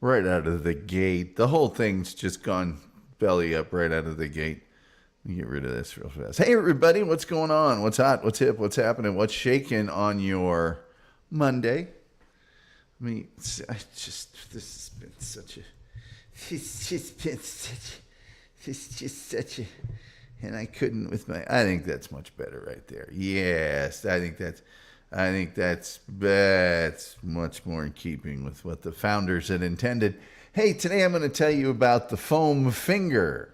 right out of the gate. The whole thing's just gone belly up right out of the gate. Let me get rid of this real fast. Hey, everybody, what's going on? What's hot? What's hip? What's happening? What's shaking on your Monday? This has been such a, it's just such a, and I couldn't with my, I think that's much better right there. Yes, that's much more in keeping with what the founders had intended. Hey, today I'm going to tell you about the foam finger.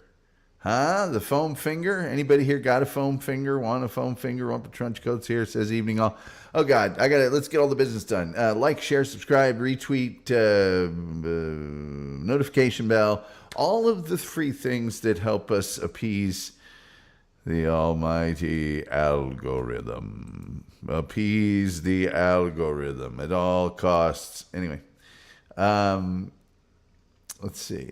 The foam finger? Anybody here got a foam finger? Want a foam finger? Want the trench coats here? It says evening all. Oh, God. I got it. Let's get all the business done. Like, share, subscribe, retweet, notification bell. All of the free things that help us appease the almighty algorithm. Appease the algorithm at all costs. Anyway. Let's see.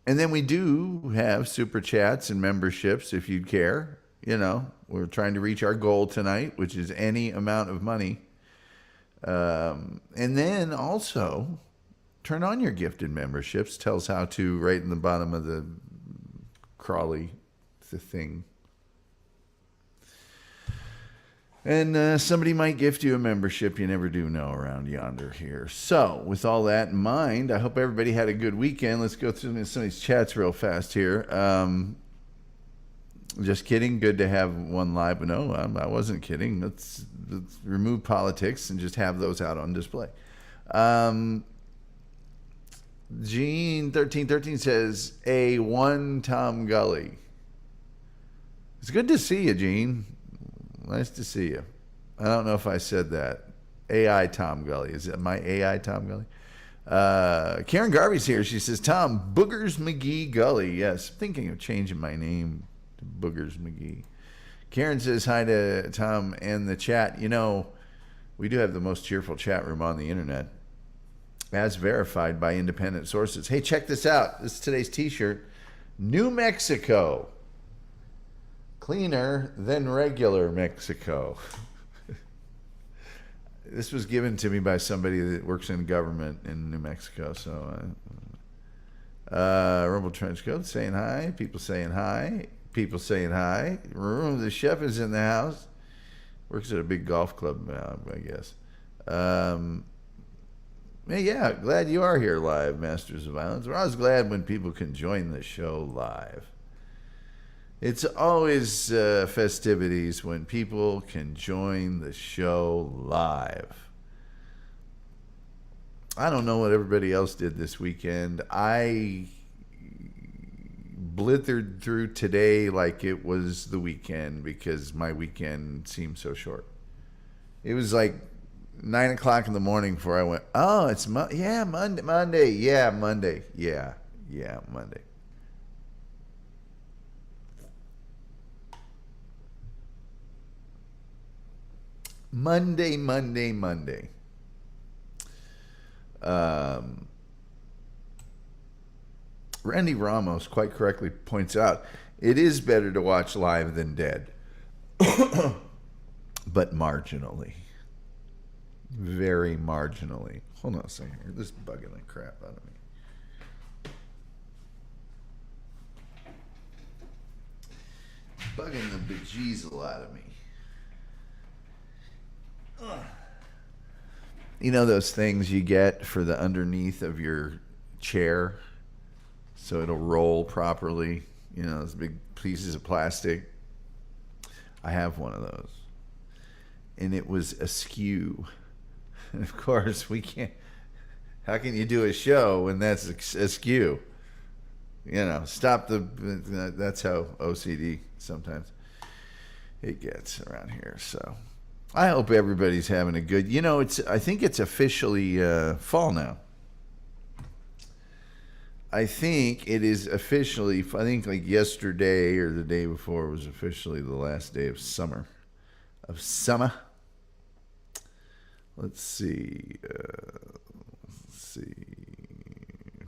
And then we do have super chats and memberships if you'd care. You know, we're trying to reach our goal tonight, which is any amount of money. And then also turn on your gifted memberships. Tells how to right in the bottom of the crawly thing. And somebody might gift you a membership. You never do know around yonder here. So, with all that in mind, I hope everybody had a good weekend. Let's go through some of these chats real fast here. Just kidding. Good to have one live. But no, I wasn't kidding. Let's remove politics and just have those out on display. Gene1313 says, A1 Tom Gully. It's good to see you, Gene. Nice to see you. I don't know if I said that. AI Tom Gully. Is it my AI Tom Gully? Karen Garvey's here. She says, Tom, Boogers McGee Gully. Yes, I'm thinking of changing my name to Boogers McGee. Karen says hi to Tom and the chat. You know, we do have the most cheerful chat room on the internet, as verified by independent sources. Hey, check this out. This is today's t-shirt. New Mexico. Cleaner than regular Mexico. This was given to me by somebody that works in government in New Mexico. So, Rumble Trench Coat saying hi. People saying hi. People saying hi. The chef is in the house. Works at a big golf club, I guess. Yeah, glad you are here live, Masters of Violence. We're always glad when people can join the show live. It's always festivities when people can join the show live. I don't know what everybody else did this weekend. I blithered through today like it was the weekend because my weekend seemed so short. It was like 9 o'clock in the morning before I went, oh, it's Monday. Yeah, Monday. Yeah, Monday. Yeah, Monday. Monday. Randy Ramos quite correctly points out, it is better to watch live than dead. But marginally. Very marginally. Hold on a second here. This is bugging the crap out of me. Bugging the bejeezel out of me. You know those things you get for the underneath of your chair so it'll roll properly? You know, those big pieces of plastic. I have one of those. And it was askew. And of course, we can't. How can you do a show when that's askew? You know, stop the. That's how OCD sometimes it gets around here. So I hope everybody's having a good. You know, I think it's officially fall now. I think it is officially. I think like yesterday or the day before was officially the last day of summer. Let's see.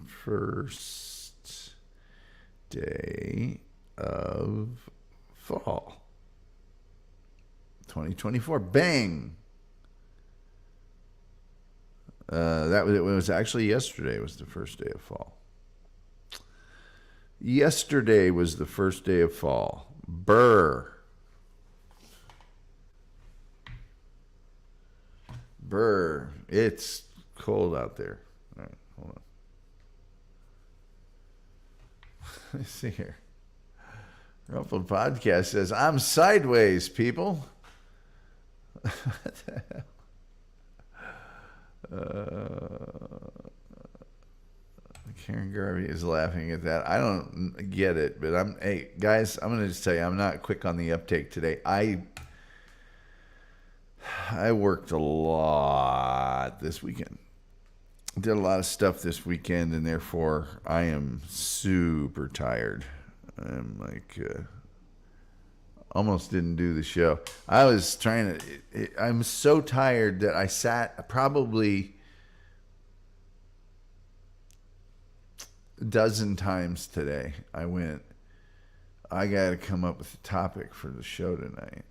First day of fall. 2024. Bang. It was actually yesterday was the first day of fall. Yesterday was the first day of fall. Brr. Brr. It's cold out there. All right, hold on. Let's see here. Ruffled Podcast says, I'm sideways, people. Karen Garvey is laughing at that. I don't get it, but hey, guys, I'm going to just tell you, I'm not quick on the uptake today. I worked a lot this weekend. Did a lot of stuff this weekend, and therefore I am super tired. I'm like, almost didn't do the show. I was trying to, I'm so tired that I sat probably a dozen times today. I got to come up with a topic for the show tonight.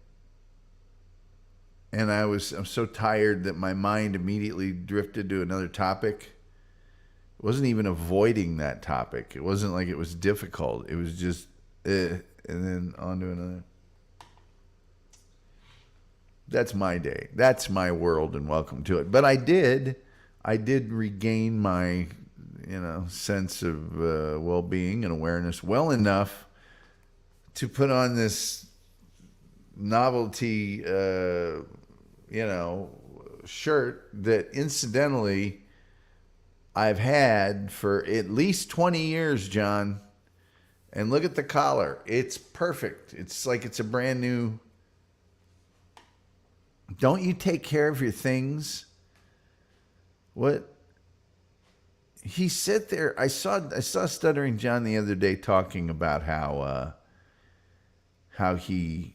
And I'm so tired that my mind immediately drifted to another topic. It wasn't even avoiding that topic. It wasn't like it was difficult. It was just, and then on to another. That's my day. That's my world, and welcome to it. But I did regain my, sense of well-being and awareness well enough to put on this novelty, shirt that incidentally I've had for at least 20 years, John. And look at the collar. It's perfect. It's like it's a brand new. Don't you take care of your things? What? He sat there. I saw Stuttering John the other day talking about how he,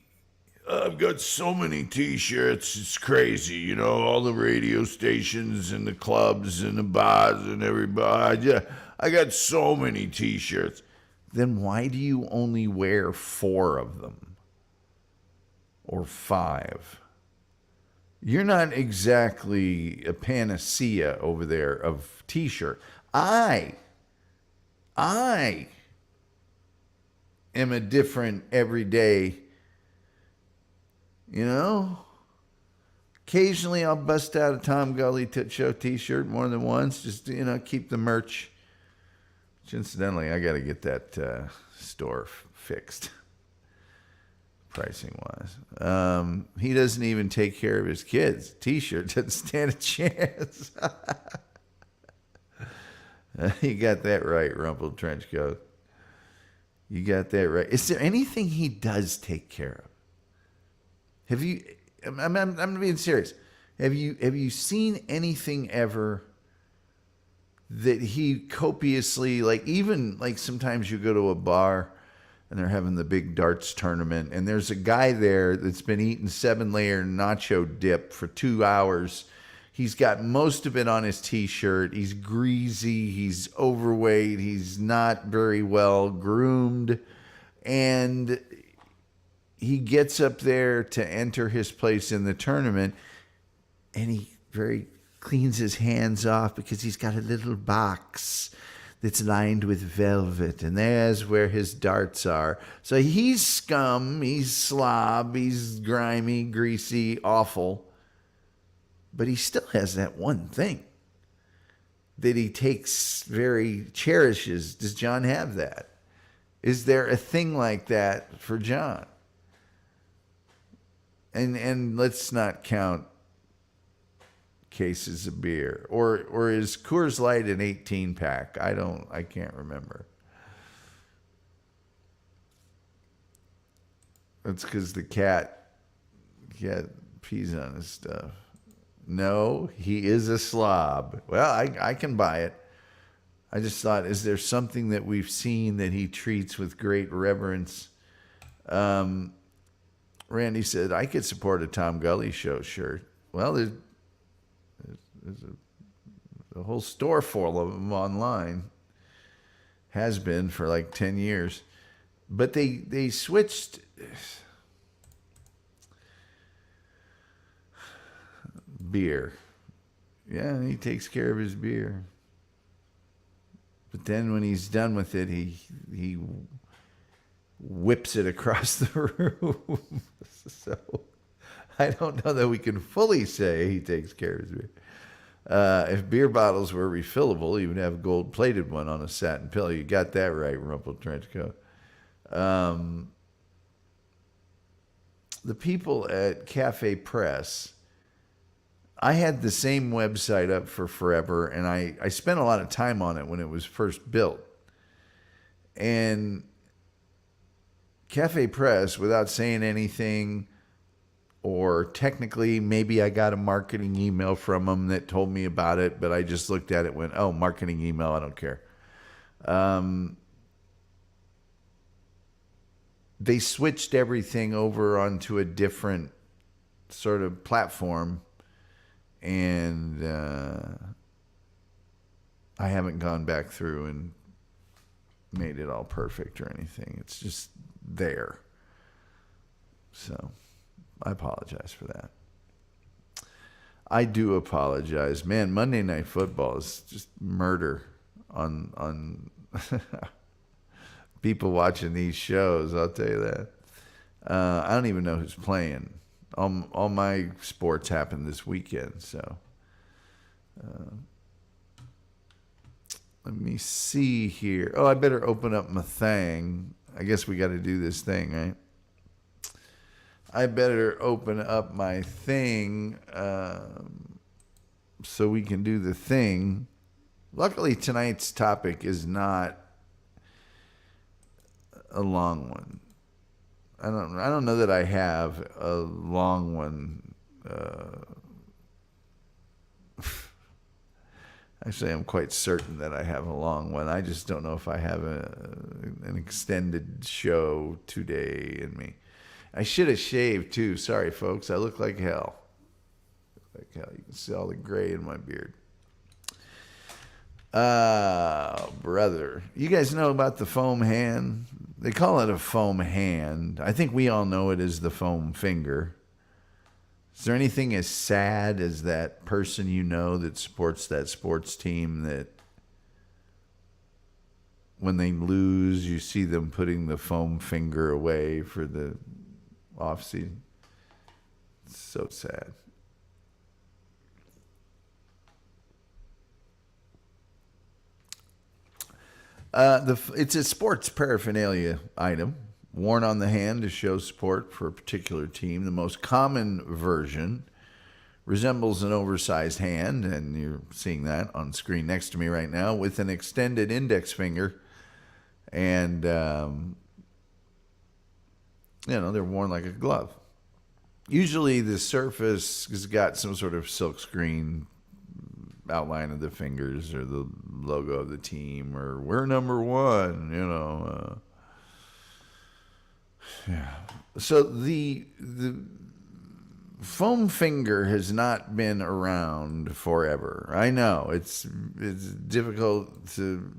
I've got so many T-shirts, it's crazy, all the radio stations and the clubs and the bars and everybody. I got so many T-shirts. Then why do you only wear 4 of them? Or 5? You're not exactly a panacea over there of T-shirt. I am a different everyday, Occasionally I'll bust out a Tom Gully Show T-shirt more than once, just to, keep the merch. Which incidentally, I got to get that store fixed, pricing wise. He doesn't even take care of his kids. T-shirt doesn't stand a chance. You got that right, Rumpled Trenchcoat. You got that right. Is there anything he does take care of? Have you? I'm being serious. Have you seen anything ever that he copiously, even sometimes you go to a bar and they're having the big darts tournament and there's a guy there that's been eating 7-layer nacho dip for 2 hours. He's got most of it on his T-shirt. He's greasy. He's overweight. He's not very well groomed. And he gets up there to enter his place in the tournament, and he very cleans his hands off because he's got a little box that's lined with velvet, and there's where his darts are. So he's scum, he's slob, he's grimy, greasy, awful. But he still has that one thing that he cherishes. Does John have that? Is there a thing like that for John? And let's not count cases of beer. Or is Coors Light an 18-pack? I can't remember. That's because the cat pees on his stuff. No, he is a slob. Well, I can buy it. I just thought, is there something that we've seen that he treats with great reverence? Randy said, I could support a Tom Gully Show shirt. Well, there's a whole store full of them online. Has been for like 10 years. But they switched. Beer. Yeah, he takes care of his beer. But then when he's done with it, he whips it across the room. So I don't know that we can fully say he takes care of his beer. If beer bottles were refillable, he would have a gold-plated one on a satin pillow. You got that right, Rumpled Trenchcoat. The people at Cafe Press, I had the same website up for forever, and I spent a lot of time on it when it was first built. And Cafe Press, without saying anything, or technically maybe I got a marketing email from them that told me about it, but I just looked at it and went, oh, marketing email, I don't care. They switched everything over onto a different sort of platform, and I haven't gone back through and made it all perfect or anything. It's just there. So I apologize for that. I do apologize. Man, Monday Night Football is just murder on people watching these shows, I'll tell you that. I don't even know who's playing. All my sports happen this weekend, so let me see here. Oh, I better open up my thing. I guess we got to do this thing, right? I better open up my thing so we can do the thing. Luckily, tonight's topic is not a long one. I don't know that I have a long one. Actually, I'm quite certain that I have a long one. I just don't know if I have an extended show today in me. I should have shaved too. Sorry, folks. I look like hell. You can see all the gray in my beard. Brother. You guys know about the foam hand? They call it a foam hand. I think we all know it as the foam finger. Is there anything as sad as that person you know that supports that sports team that when they lose, you see them putting the foam finger away for the off season? It's so sad. It's a sports paraphernalia item worn on the hand to show support for a particular team. The most common version resembles an oversized hand, and you're seeing that on screen next to me right now, with an extended index finger. And, they're worn like a glove. Usually the surface has got some sort of silkscreen outline of the fingers or the logo of the team or we're number one, yeah. So the foam finger has not been around forever. I know it's difficult to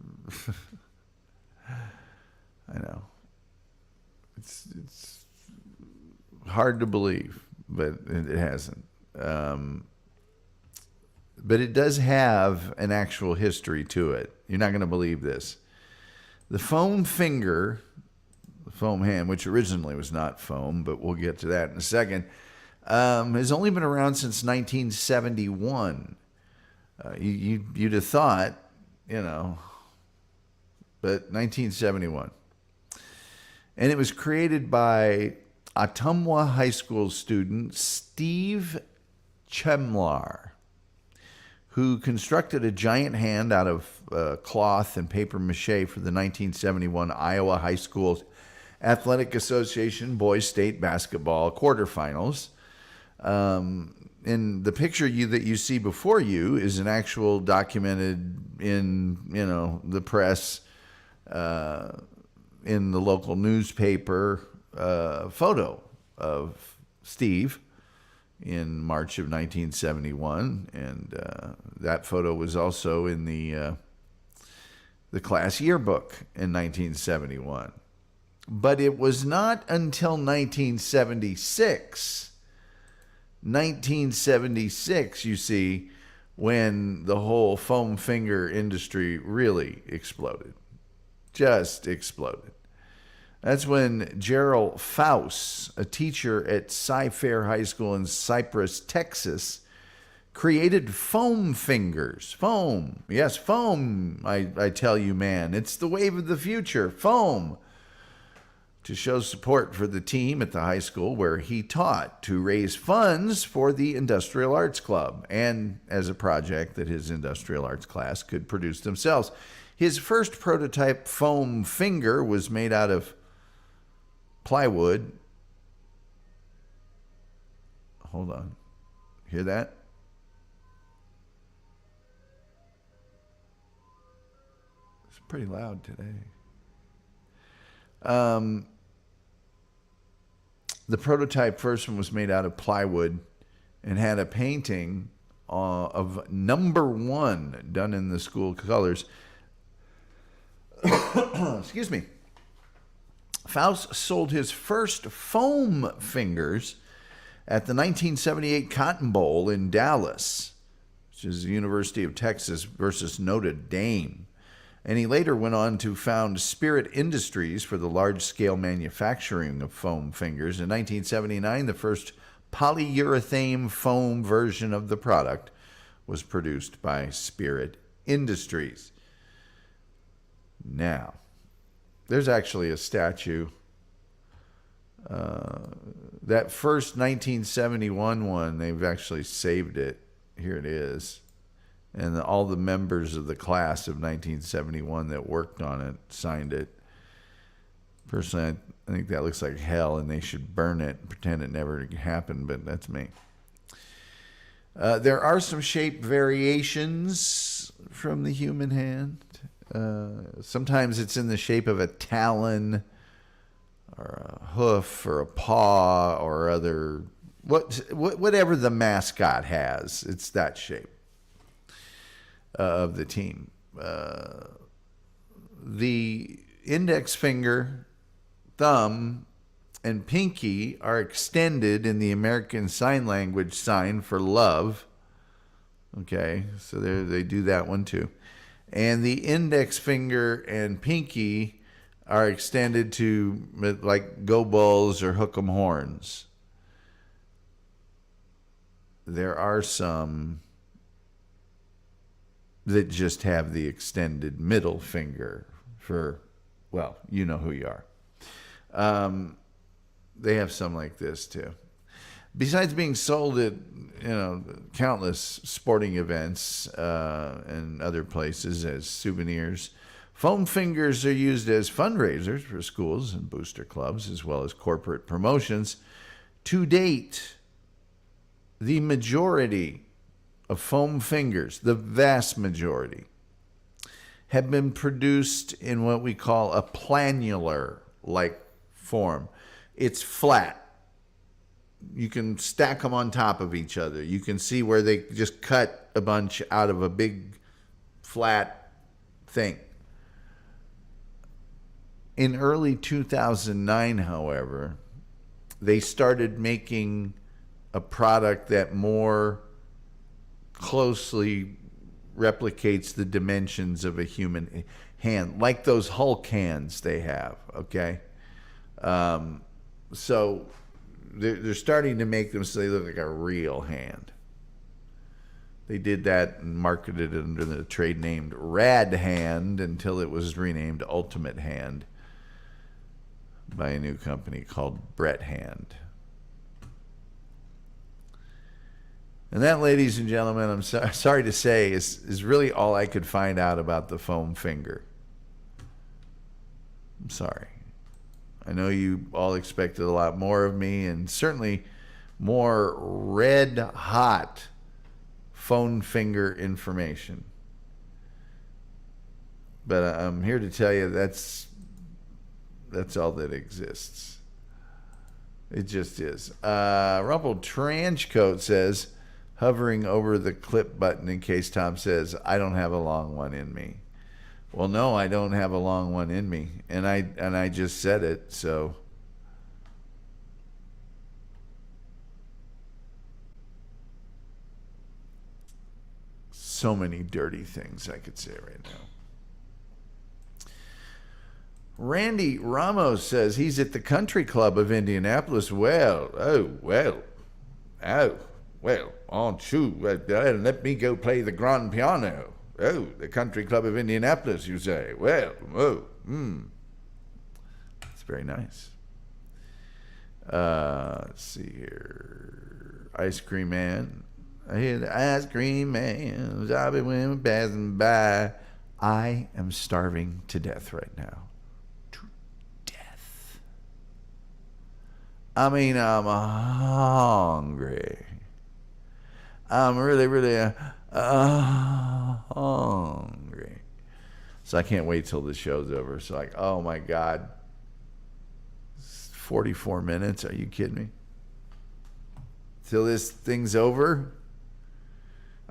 I know. It's hard to believe, but it hasn't. But it does have an actual history to it. You're not going to believe this. The foam finger, the foam hand, which originally was not foam, but we'll get to that in a second, has only been around since 1971. You'd have thought, but 1971. And it was created by Ottumwa High School student Steve Chemlar, who constructed a giant hand out of cloth and paper mache for the 1971 Iowa High School Athletic Association Boys State Basketball quarterfinals. And the picture that you see before you is an actual documented in, the press, in the local newspaper, photo of Steve in March of 1971, and that photo was also in the class yearbook in 1971. But it was not until 1976, you see, when the whole foam finger industry really exploded. Just exploded. That's when Gerald Faust, a teacher at Cy-Fair High School in Cypress, Texas, created foam fingers. Foam. Yes, foam, I tell you, man. It's the wave of the future. Foam. To show support for the team at the high school where he taught, to raise funds for the Industrial Arts Club, and as a project that his Industrial Arts class could produce themselves. His first prototype foam finger was made out of plywood. Hold on. Hear that? It's pretty loud today. The prototype first one was made out of plywood and had a painting of number 1 done in the school colors. Excuse me. Faust sold his first foam fingers at the 1978 Cotton Bowl in Dallas, which is the University of Texas versus Notre Dame. And he later went on to found Spirit Industries for the large-scale manufacturing of foam fingers. In 1979, the first polyurethane foam version of the product was produced by Spirit Industries. Now, there's actually a statue. That first 1971 one, they've actually saved it. Here it is. And all the members of the class of 1971 that worked on it signed it. Personally, I think that looks like hell, and they should burn it and pretend it never happened, but that's me. There are some shape variations from the human hand. Sometimes it's in the shape of a talon or a hoof or a paw or other, whatever the mascot has. It's that shape of the team. The index finger, thumb, and pinky are extended in the American Sign Language sign for love. Okay, so they do that one too. And the index finger and pinky are extended to like go bulls or hook 'em horns. There are some that just have the extended middle finger for, well, you know who you are. They have some like this too. Besides being sold at countless sporting events and other places as souvenirs, foam fingers are used as fundraisers for schools and booster clubs as well as corporate promotions. To date, the majority of foam fingers, the vast majority, have been produced in what we call a planular-like form. It's flat. You can stack them on top of each other. You can see where they just cut a bunch out of a big flat thing. In early 2009, however, they started making a product that more closely replicates the dimensions of a human hand, like those Hulk hands they have, okay? So they're starting to make them so they look like a real hand. They did that and marketed it under the trade name Rad Hand until it was renamed Ultimate Hand by a new company called Brett Hand. And that, ladies and gentlemen, I'm sorry to say, is really all I could find out about the foam finger. I'm sorry. I know you all expected a lot more of me, and certainly more red-hot foam finger information. But I'm here to tell you that's all that exists. It just is. Rumpled Trenchcoat says, hovering over the clip button in case Tom says, I don't have a long one in me. Well, no, I don't have a long one in me. And I just said it, so. So many dirty things I could say right now. Randy Ramos says he's at the Country Club of Indianapolis. Well, aren't you? Let me go play the grand piano. Oh, the Country Club of Indianapolis, you say? Well, It's very nice. Let's see here. Ice Cream Man. I hear the ice cream man. I'll be women passing by. I am starving to death right now. To death. I mean, I'm hungry. I'm really, really hungry. So I can't wait till the show's over. So like, oh my God. 44 minutes? Are you kidding me? Till this thing's over?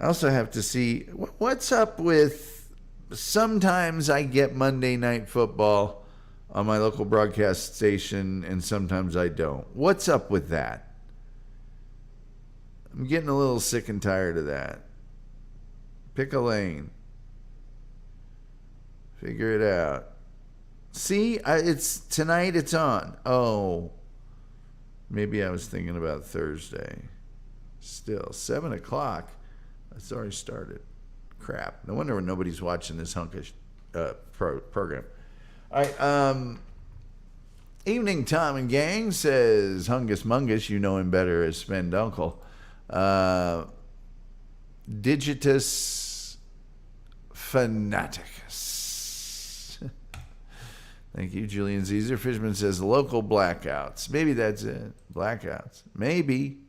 I also have to see what's up with, sometimes I get Monday Night Football on my local broadcast station and sometimes I don't. What's up with that? I'm getting a little sick and tired of that. Pick a lane. Figure it out. See, it's tonight it's on. Oh, maybe I was thinking about Thursday. Still, 7 o'clock. It's already started. Crap. No wonder nobody's watching this hunkish program. All right. Evening Tom and Gang says, Hungus Mungus, you know him better as Spenduncle. Digitus Fanaticus. Thank you, Julian Caesar. Fishman says, local blackouts. Maybe that's it. Blackouts. Maybe.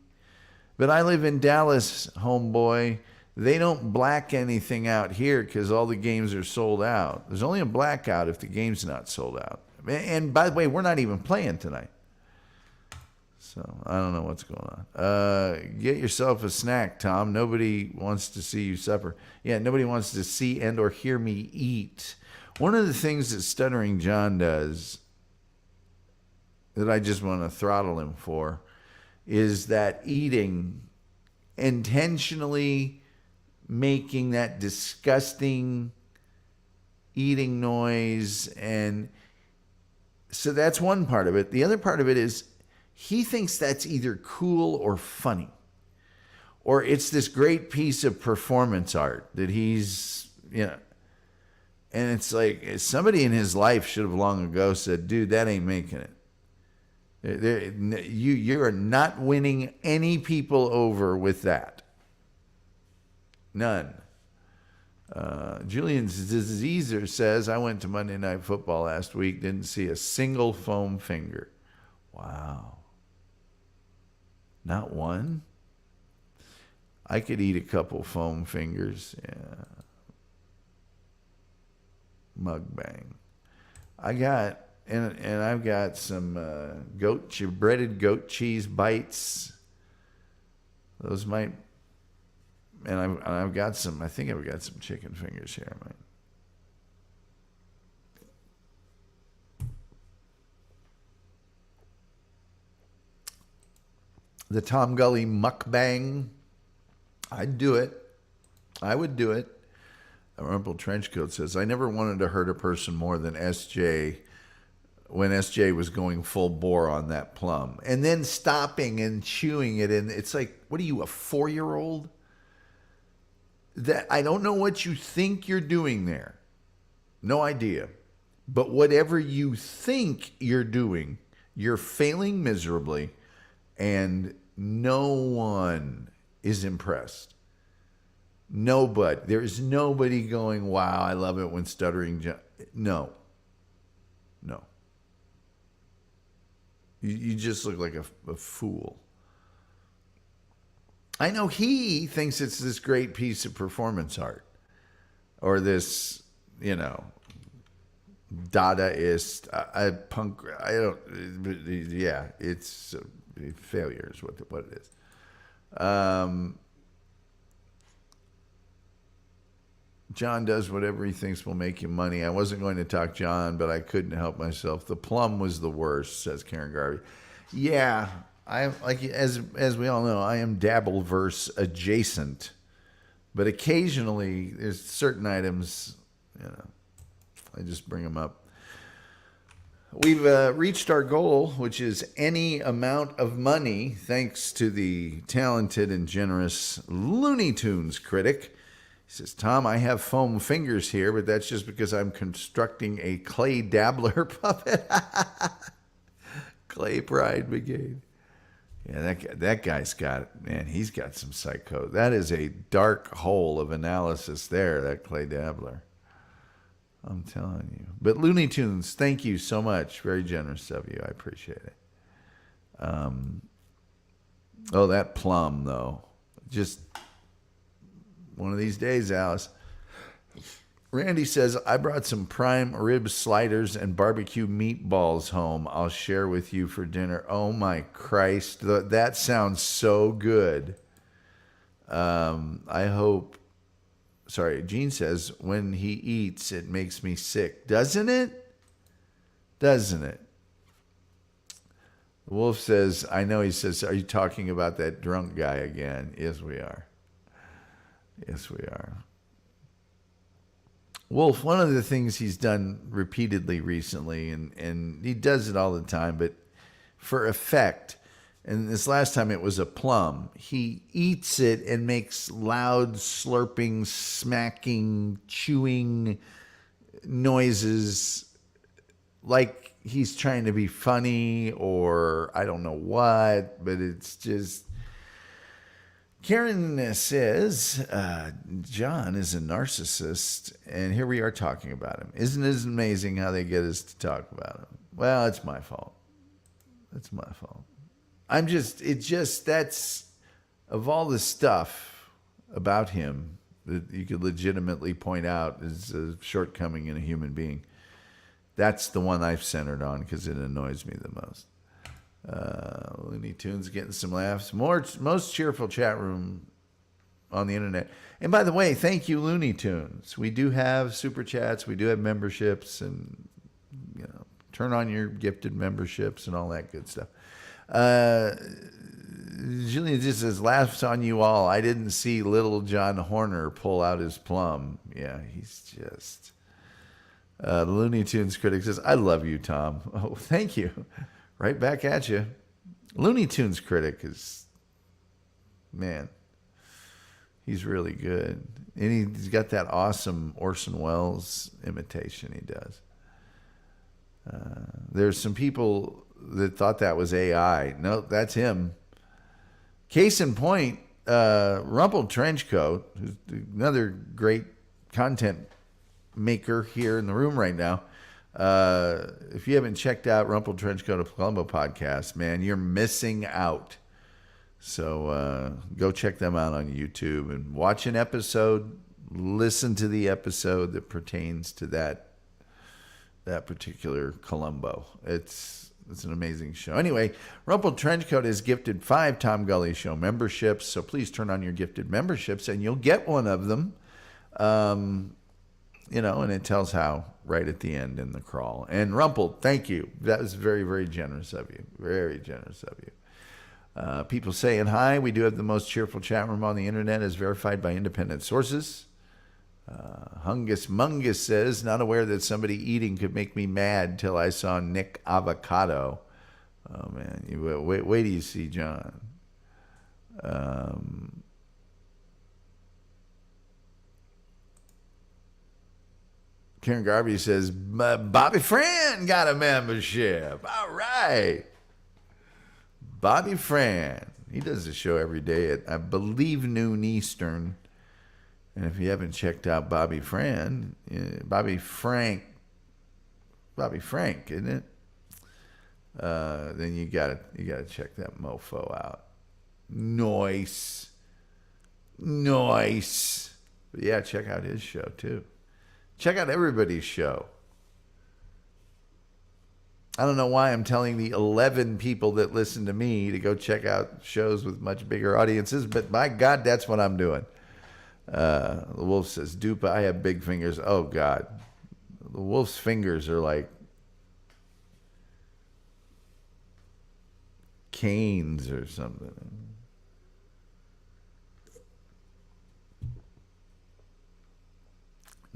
But I live in Dallas, homeboy. They don't black anything out here because all the games are sold out. There's only a blackout if the game's not sold out. And by the way, we're not even playing tonight. So I don't know what's going on. Get yourself a snack, Tom. Nobody wants to see you suffer. Yeah, nobody wants to see and or hear me eat. One of the things that Stuttering John does that I just want to throttle him for is that eating, intentionally making that disgusting eating noise. And so that's one part of it. The other part of it is he thinks that's either cool or funny, or it's this great piece of performance art that he's, and it's like somebody in his life should have long ago said, dude, that ain't making it. You are not winning any people over with that. None. Julian Zizer says, I went to Monday Night Football last week, didn't see a single foam finger. Wow. Not one? I could eat a couple foam fingers. Yeah. Mukbang. I got, and I've got some breaded goat cheese bites. Those might, and I've got some, I think I've got some chicken fingers here. The Tom Gully mukbang, I'd do it. I would do it. Rumple Trenchcoat says, I never wanted to hurt a person more than SJ when SJ was going full bore on that plum. And then stopping and chewing it. And it's like, what are you, a 4-year-old? That I don't know what you think you're doing there. No idea. But whatever you think you're doing, you're failing miserably. And no one is impressed. Nobody. There is nobody going, wow, I love it when Stuttering John. No. You just look like a fool. I know he thinks it's this great piece of performance art. Or this, Dadaist, punk. I don't, yeah, it's failure is what it is. John does whatever he thinks will make you money. I wasn't going to talk John, but I couldn't help myself. The plum was the worst, says Karen Garvey. Yeah, I like as we all know, I am Dabbleverse adjacent. But occasionally, there's certain items, I just bring them up. We've reached our goal, which is any amount of money, thanks to the talented and generous Looney Tunes critic. He says, Tom, I have foam fingers here, but that's just because I'm constructing a clay dabbler puppet. Clay Pride Brigade. Yeah, that guy's got, man, he's got some psycho. That is a dark hole of analysis there, that clay dabbler. I'm telling you. But Looney Tunes, thank you so much. Very generous of you. I appreciate it. Oh, that plum, though. Just one of these days, Alice. Randy says, I brought some prime rib sliders and barbecue meatballs home. I'll share with you for dinner. Oh, my Christ. That sounds so good. I hope. Sorry, Gene says, when he eats, it makes me sick. Doesn't it? Doesn't it? The Wolf says, I know, he says, are you talking about that drunk guy again? Yes, we are. Yes, we are. Wolf, one of the things he's done repeatedly recently, and he does it all the time, but for effect, and this last time it was a plum, he eats it and makes loud slurping, smacking, chewing noises like he's trying to be funny or I don't know what, but it's just... Karen says, John is a narcissist, and here we are talking about him. Isn't it amazing how they get us to talk about him? Well, it's my fault. It's my fault. That's, of all the stuff about him that you could legitimately point out as a shortcoming in a human being, that's the one I've centered on because it annoys me the most. Looney Tunes getting some laughs. Most cheerful chat room on the internet. And by the way, thank you, Looney Tunes. We do have super chats. We do have memberships, and turn on your gifted memberships and all that good stuff. Julian just says, laughs on you all. I didn't see little John Horner pull out his plum. Yeah, he's just... the Looney Tunes critic says, I love you, Tom. Oh, thank you. Right back at you. Looney Tunes critic is, man, he's really good. And he's got that awesome Orson Welles imitation he does. There's some people that thought that was AI. No, that's him. Case in point, Rumpled Trenchcoat, who's another great content maker here in the room right now. If you haven't checked out Rumpled Trenchcoat of Columbo podcast, man, you're missing out. So go check them out on YouTube and watch an episode. Listen to the episode that pertains to that particular Columbo. It's an amazing show. Anyway, Rumpled Trenchcoat has gifted 5 Tom Gully Show memberships, so please turn on your gifted memberships and you'll get one of them. And it tells how right at the end in the crawl. And Rumpled, thank you. That was very, very generous of you. Very generous of you. People saying hi. We do have the most cheerful chat room on the internet, as verified by independent sources. Hungus Mungus says, not aware that somebody eating could make me mad till I saw Nick Avocado. Oh, man. Wait till you see John. Karen Garvey says, Bobby Fran got a membership. All right. Bobby Fran. He does the show every day at, I believe, noon Eastern. And if you haven't checked out Bobby Fran, Bobby Frank, isn't it? Then you gotta check that mofo out. Nice. But yeah, check out his show too. Check out everybody's show. I don't know why I'm telling the 11 people that listen to me to go check out shows with much bigger audiences, but by God, that's what I'm doing. The Wolf says, Dupa, I have big fingers. Oh, God. The Wolf's fingers are like canes or something.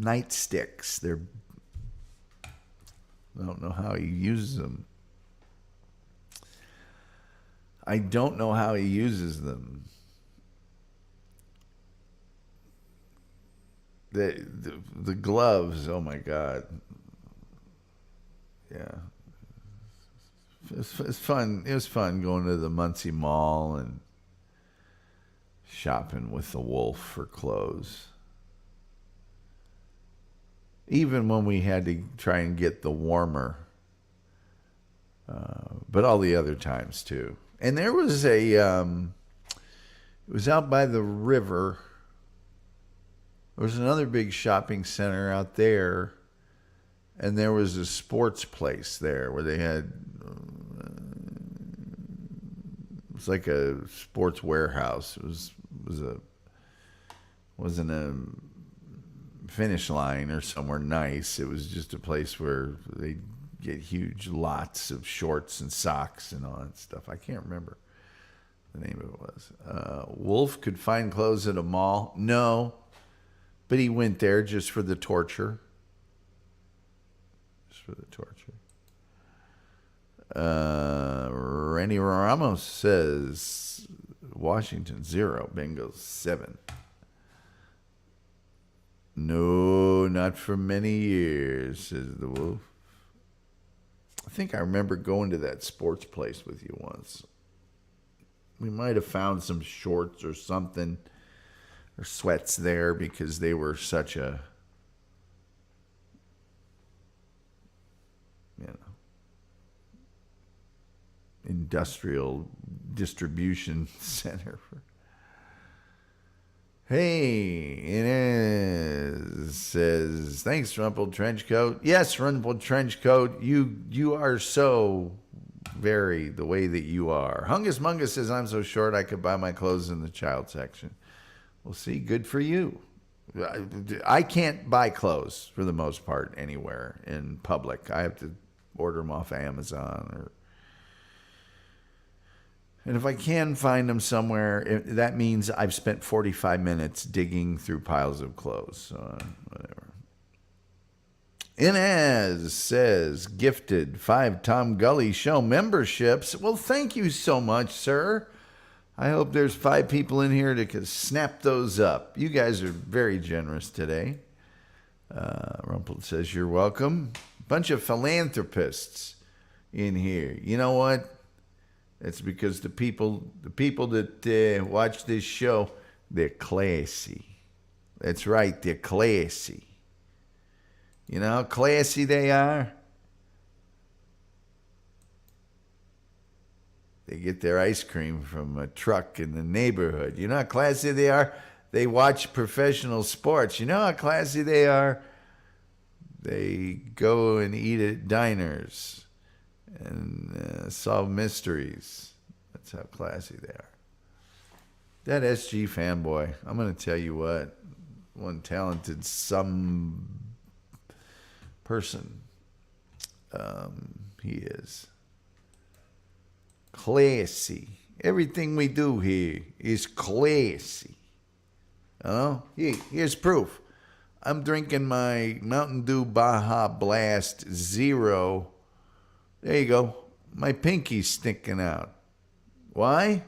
nightsticks. I don't know how he uses them. I don't know how he uses them. The gloves, oh my God. Yeah. It's fun. It was fun going to the Muncie Mall and shopping with the wolf for clothes. Even when we had to try and get the warmer. But all the other times too. And there was it was out by the river. There was another big shopping center out there. And there was a sports place there where they had, it was like a sports warehouse. Wasn't a Finish Line or somewhere nice. It was just a place where they get huge lots of shorts and socks and all that stuff. I can't remember the name of it was. Wolf could find clothes at a mall. No, but he went there just for the torture. Randy Ramos says Washington 0, Bengals 7. No, not for many years, says the wolf. I think I remember going to that sports place with you once. We might have found some shorts or something, or sweats there because they were such a, industrial distribution center. Hey, Inez says, thanks, Rumpled Trenchcoat. Yes, Rumpled Trenchcoat, you are so very the way that you are. Hungus Mungus says, I'm so short I could buy my clothes in the child section. Well, see, good for you. I can't buy clothes for the most part anywhere in public. I have to order them off Amazon and if I can find them somewhere, that means I've spent 45 minutes digging through piles of clothes. So, whatever. Inez says, gifted 5 Tom Gully Show memberships. Well, thank you so much, sir. I hope there's 5 people in here that can snap those up. You guys are very generous today. Rumpled says, you're welcome. Bunch of philanthropists in here. You know what? It's because the people that watch this show, they're classy. That's right, they're classy. You know how classy they are? They get their ice cream from a truck in the neighborhood. You know how classy they are? They watch professional sports. You know how classy they are? They go and eat at diners and solve mysteries. That's how classy they are. That SG fanboy, I'm going to tell you what, one talented some person he is. Classy. Everything we do here is classy. Here's proof. I'm drinking my Mountain Dew Baja Blast Zero. There you go. My pinky's sticking out. Why?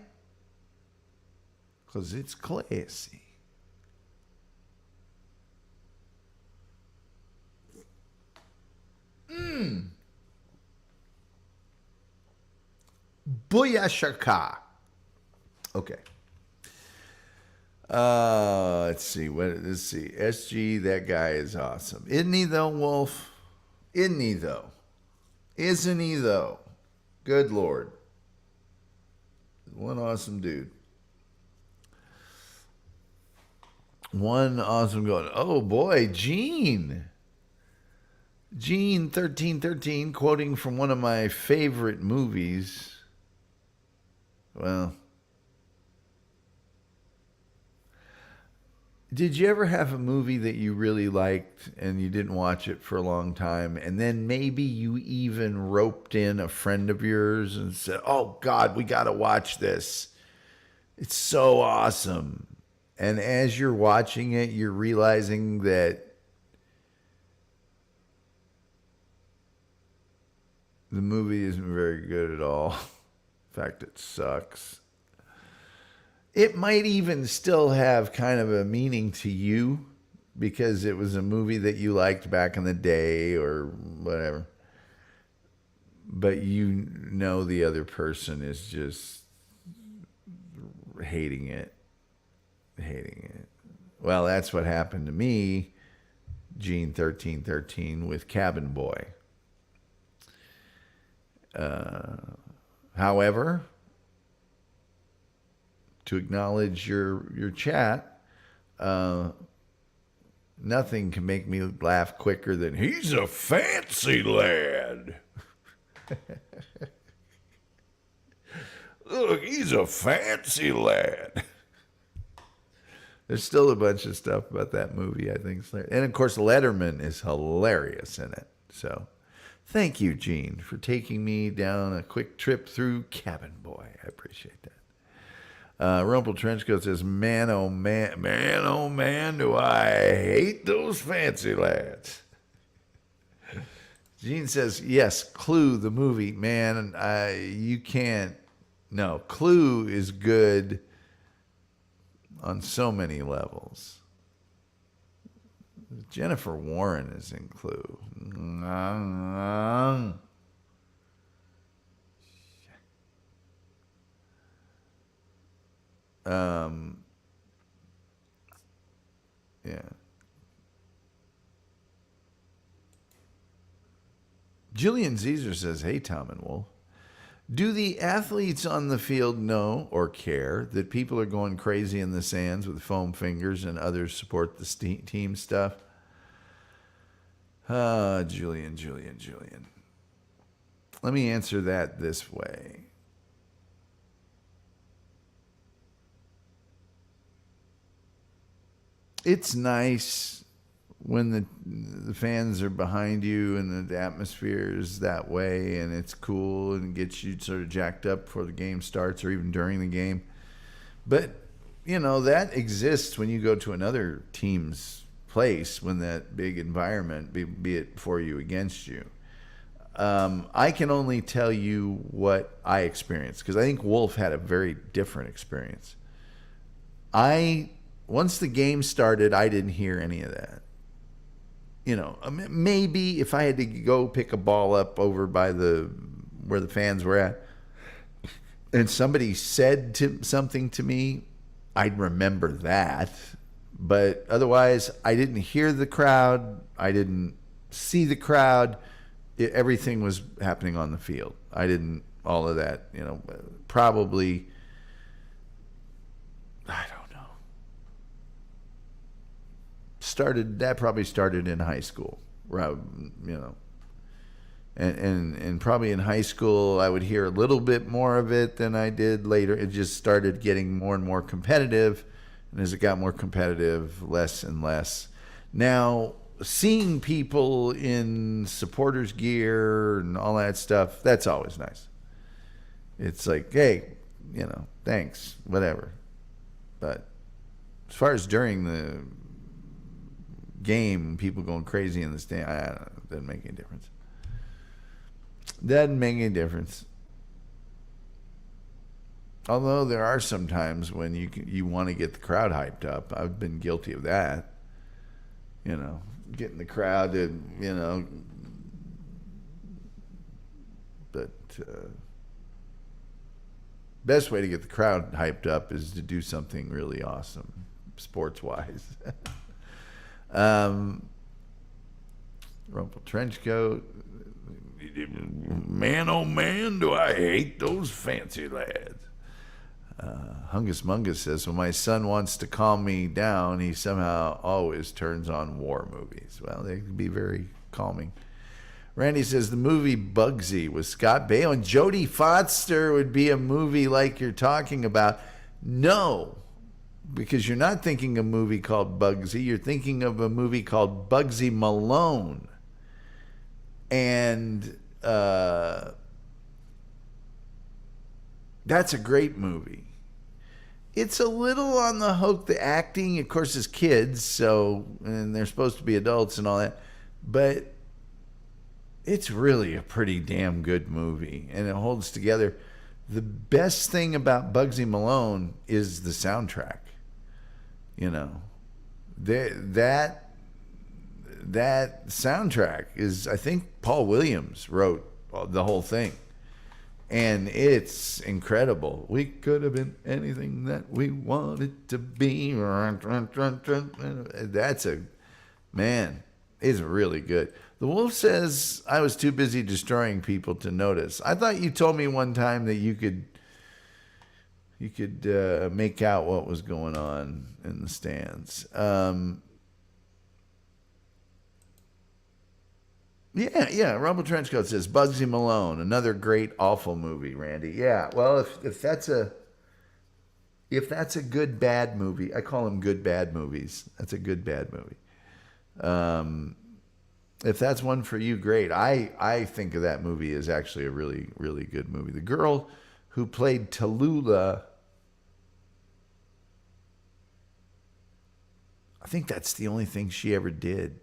Because it's classy. Booyashaka. Okay. Let's see. SG, that guy is awesome. Isn't he though, Wolf? Isn't he though? Isn't he though? Good Lord. One awesome dude. One awesome going. Oh boy, Gene 1313, quoting from one of my favorite movies. Well, did you ever have a movie that you really liked and you didn't watch it for a long time, and then maybe you even roped in a friend of yours and said, oh God, we got to watch this. It's so awesome. And as you're watching it, you're realizing that The movie isn't very good at all. In fact, it sucks. It might even still have kind of a meaning to you because it was a movie that you liked back in the day or whatever. But you know the other person is just hating it. Hating it. Well, that's what happened to me, Gene 1313, with Cabin Boy. However, to acknowledge your chat, nothing can make me laugh quicker than he's a fancy lad. Look, he's a fancy lad. There's still a bunch of stuff about that movie I think is hilarious. And of course, Letterman is hilarious in it. So thank you, Gene, for taking me down a quick trip through Cabin Boy. I appreciate that. Rumple Trenchcoat says, man, oh man, do I hate those fancy lads. Gene says, yes, Clue, the movie. Man, you can't. No, Clue is good on so many levels. Jennifer Warren is in Clue. Yeah. Julian Caesar says, hey, Tom and Wolf. Do the athletes on the field know or care that people are going crazy in the sands with foam fingers and others support the team stuff? Julian. Let me answer that this way. It's nice when the fans are behind you and the atmosphere is that way and it's cool and gets you sort of jacked up before the game starts or even during the game. But, that exists when you go to another team's place when that big environment, be it for you, against you. I can only tell you what I experienced because I think Wolf had a very different experience. Once the game started, I didn't hear any of that. Maybe if I had to go pick a ball up over by where the fans were at, and somebody said something to me, I'd remember that. But otherwise, I didn't hear the crowd. I didn't see the crowd. Everything was happening on the field. I didn't, all of that, probably, I don't know. That probably started in high school, and probably in high school I would hear a little bit more of it than I did later. It just started getting more and more competitive, and as it got more competitive, less and less. Now, seeing people in supporters gear and all that stuff, that's always nice. It's like, hey, thanks, whatever. But as far as during the game, people going crazy in the stand, I don't know, it doesn't make any difference. Doesn't make any difference. Although there are some times when you want to get the crowd hyped up. I've been guilty of that. Getting the crowd to, but best way to get the crowd hyped up is to do something really awesome, sports-wise. Rumple Trenchcoat. Man, oh man, do I hate those fancy lads. Hungus Mungus says, when my son wants to calm me down, he somehow always turns on war movies. Well, they can be very calming. Randy says, the movie Bugsy with Scott Baio and Jodie Foster would be a movie like you're talking about. No, because you're not thinking of a movie called Bugsy. You're thinking of a movie called Bugsy Malone. And that's a great movie. It's a little on the hook, the acting, of course, is kids, and they're supposed to be adults and all that. But It's really a pretty damn good movie, and it holds together. The best thing about Bugsy Malone is the soundtrack. You know, that soundtrack is, I think Paul Williams wrote the whole thing, and it's incredible. We could have been anything that we wanted to be. That's a man. It's really good. The Wolf says I was too busy destroying people to notice. I thought you told me one time that you could make out what was going on in the stands. Yeah. Rumble Trenchcoat says Bugsy Malone, another great awful movie. Randy, yeah. Well, if that's a good bad movie, I call them good bad movies. That's a good bad movie. If that's one for you, great. I think of that movie as actually a really, really good movie. The girl who played Tallulah, I think that's the only thing she ever did.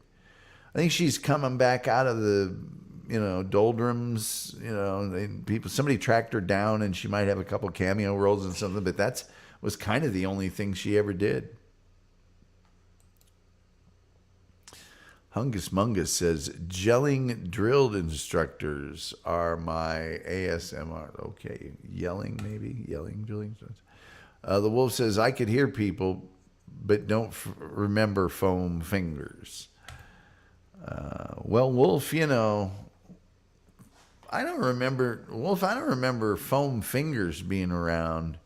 I think she's coming back out of the, doldrums, somebody tracked her down and she might have a couple cameo roles and something, but that was kind of the only thing she ever did. Hungus Mungus says, gelling drilled instructors are my ASMR. Okay, yelling drilling instructors. The Wolf says, I could hear people, but don't remember foam fingers. Well, Wolf, I don't remember foam fingers being around.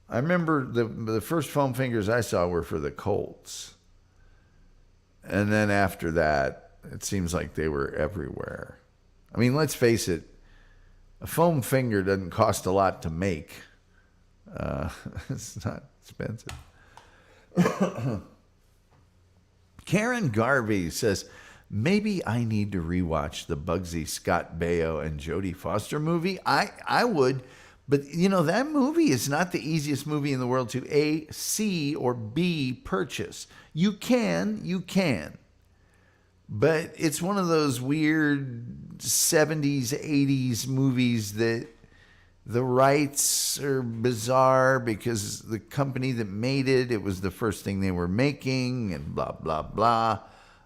I remember the first foam fingers I saw were for the Colts. And then after that, it seems like they were everywhere. I mean, let's face it, a foam finger doesn't cost a lot to make. It's not expensive. Karen Garvey says, maybe I need to rewatch the Bugsy Scott Baio and Jodie Foster movie. I would, but that movie is not the easiest movie in the world to A, see, or B, purchase. You can, but it's one of those weird 70s, 80s movies that the rights are bizarre because the company that made it was the first thing they were making and blah, blah, blah.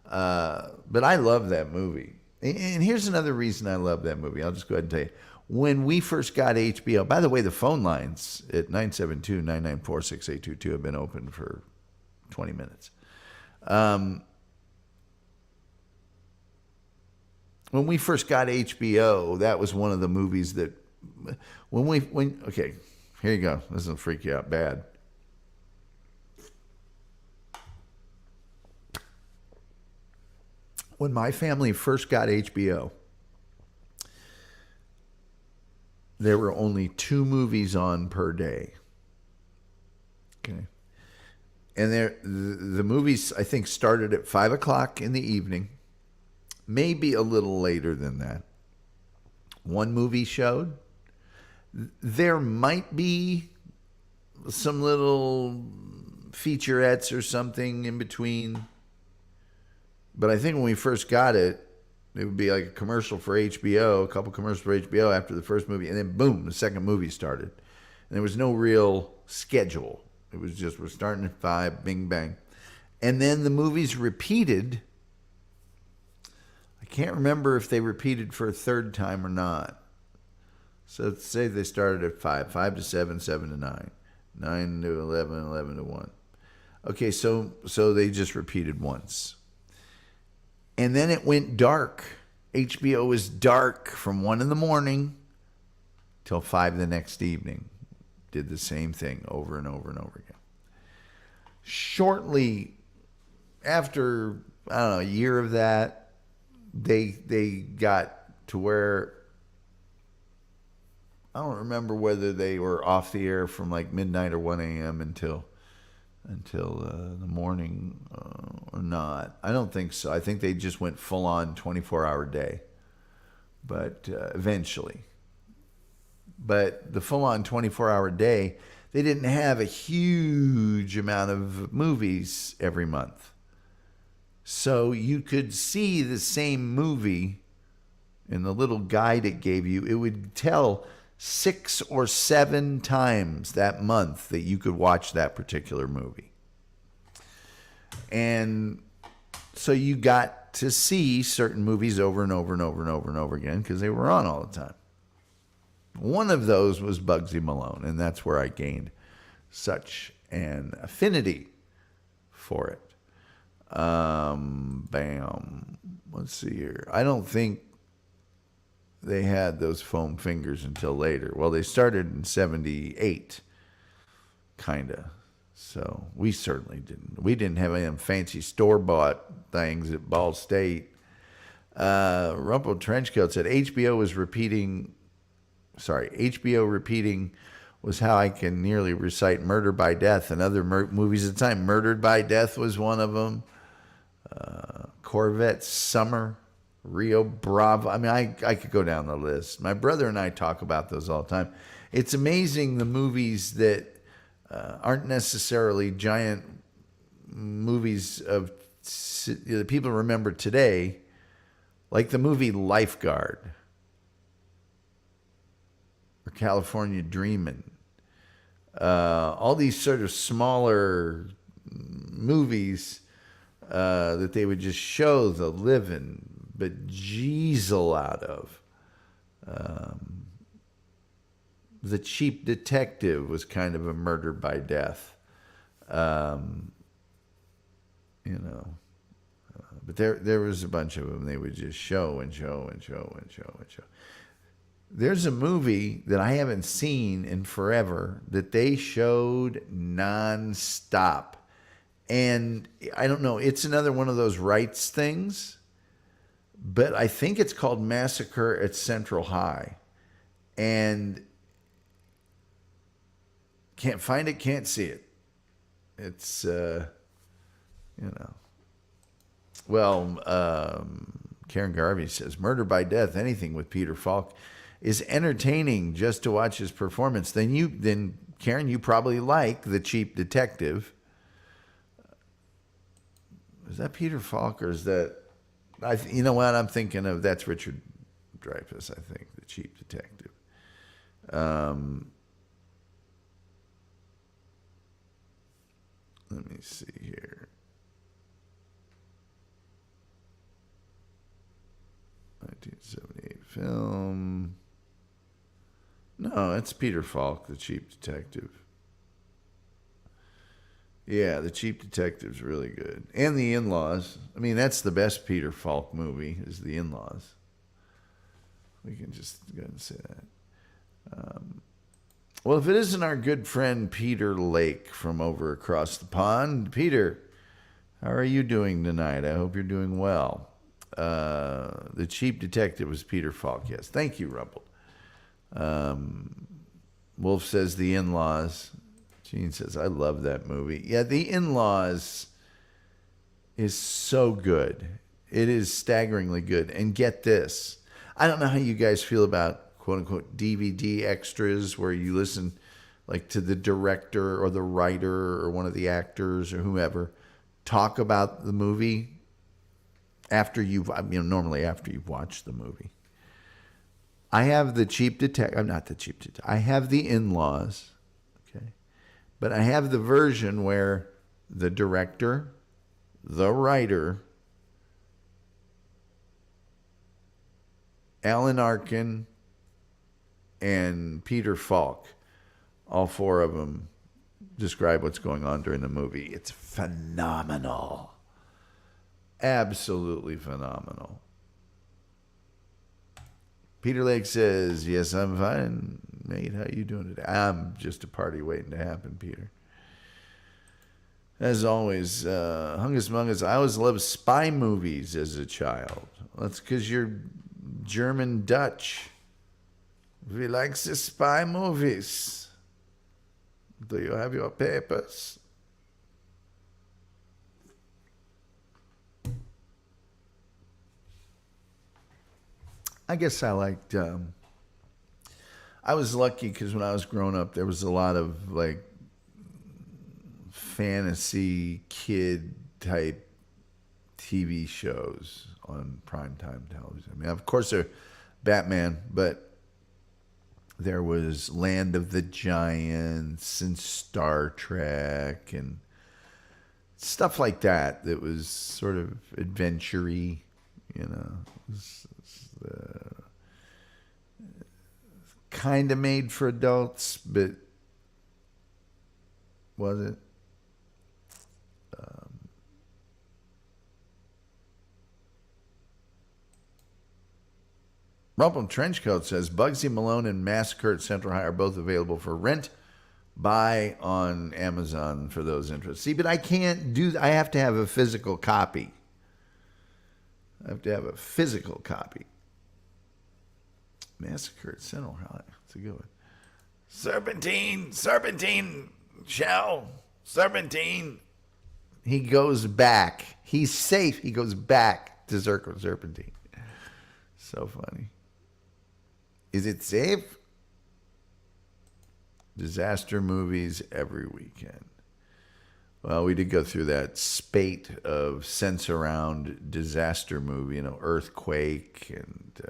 But I love that movie. And here's another reason I love that movie. I'll just go ahead and tell you. When we first got HBO, by the way, the phone lines at 972-994-6822 have been open for 20 minutes. When we first got HBO, that was one of the movies that okay, here you go. This will freak you out bad. When my family first got HBO, there were only 2 movies on per day. Okay. And the movies, I think, started at 5 o'clock in the evening, maybe a little later than that. One movie showed. There might be some little featurettes or something in between. But I think when we first got it, it would be like a commercial for HBO, a couple commercials for HBO after the first movie, and then boom, the second movie started. And there was no real schedule. It was just, we're starting at 5, bing, bang. And then the movies repeated. I can't remember if they repeated for a third time or not. So let's say they started at 5, 5 to 7, 7 to 9, 9 to 11, 11 to 1. Okay, so they just repeated once. And then it went dark. HBO was dark from 1 in the morning till 5 the next evening. Did the same thing over and over and over again. Shortly after, I don't know, a year of that, they got to where, I don't remember whether they were off the air from like midnight or 1 a.m. until the morning or not. I don't think so. I think they just went full on 24-hour day. But eventually. But the full on 24-hour day, they didn't have a huge amount of movies every month. So you could see the same movie in the little guide it gave you, it would tell 6 or 7 times that month that you could watch that particular movie. And so you got to see certain movies over and over and over and over and over again because they were on all the time. One of those was Bugsy Malone, and that's where I gained such an affinity for it. Bam. Let's see here. I don't think they had those foam fingers until later. Well, they started in 78, kind of. So we certainly didn't. We didn't have any of them fancy store-bought things at Ball State. Rumpled Trenchcoat said HBO repeating was how I can nearly recite Murder by Death and other movies at the time. Murdered by Death was one of them. Corvette Summer, Rio Bravo. I mean, I could go down the list. My brother and I talk about those all the time. It's amazing the movies that aren't necessarily giant movies of that people remember today, like the movie Lifeguard or California Dreamin'. All these sort of smaller movies that they would just show the living bejeezel out of. The Cheap Detective was kind of a murder by death. But there was a bunch of them they would just show and show and show and show and show. There's a movie that I haven't seen in forever that they showed nonstop. And I don't know, it's another one of those rights things, but I think it's called Massacre at Central High. And can't find it, can't see it. It's, Karen Garvey says, Murder by Death, anything with Peter Falk is entertaining just to watch his performance. Then Karen, you probably like The Cheap Detective. Is that Peter Falk or is that, you know what I'm thinking of? That's Richard Dreyfuss, I think, The Cheap Detective. Let me see here. 1978 film. No, it's Peter Falk, The Cheap Detective. Yeah, The Cheap Detective's really good. And The In-Laws. I mean, that's the best Peter Falk movie, is The In-Laws. We can just go ahead and say that. Well, if it isn't our good friend Peter Lake from over across the pond. Peter, how are you doing tonight? I hope you're doing well. The Cheap Detective was Peter Falk, yes. Thank you, Rumpled. Wolf says The In-Laws. Gene says, I love that movie. Yeah, The In-Laws is so good. It is staggeringly good. And get this. I don't know how you guys feel about quote-unquote DVD extras where you listen like to the director or the writer or one of the actors or whoever talk about the movie after normally after you've watched the movie. I have The Cheap Detective. I'm not The Cheap Detective. I have The In-Laws. Okay. But I have the version where the director, the writer, Alan Arkin, and Peter Falk, all four of them describe what's going on during the movie. It's phenomenal. Absolutely phenomenal. Peter Lake says, yes, I'm fine, mate. How you doing today? I'm just a party waiting to happen, Peter. As always, Hungus Mungus, I always loved spy movies as a child. That's because you're German Dutch. We like the spy movies. Do you have your papers? I guess I liked, I was lucky because when I was growing up, there was a lot of like fantasy kid type TV shows on primetime television. I mean, of course, Batman, but there was Land of the Giants and Star Trek and stuff like that that was sort of adventure-y, you know. Kind of made for adults, but was it? Rumpled Trenchcoat says Bugsy Malone and Massacre at Central High are both available for rent. Buy on Amazon for those interested. See, but I can't do. I have to have a physical copy. I have to have a physical copy. Massacre at Central High. That's a good one. Serpentine, Shell, Serpentine. He goes back. He's safe. He goes back to Serpentine. So funny. Is it safe? Disaster movies every weekend. Well, we did go through that spate of sense-around disaster movie, you know, Earthquake and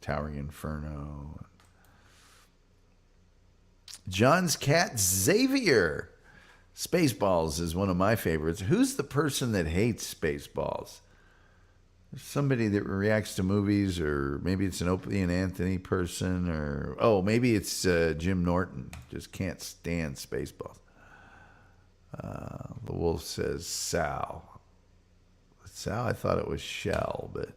Towering Inferno. John's cat Xavier. Spaceballs is one of my favorites. Who's the person that hates Spaceballs? Somebody that reacts to movies, or maybe it's an Opie and Anthony person, or maybe it's Jim Norton. Just can't stand Spaceballs. The Wolf says Sal. I thought it was Shell, but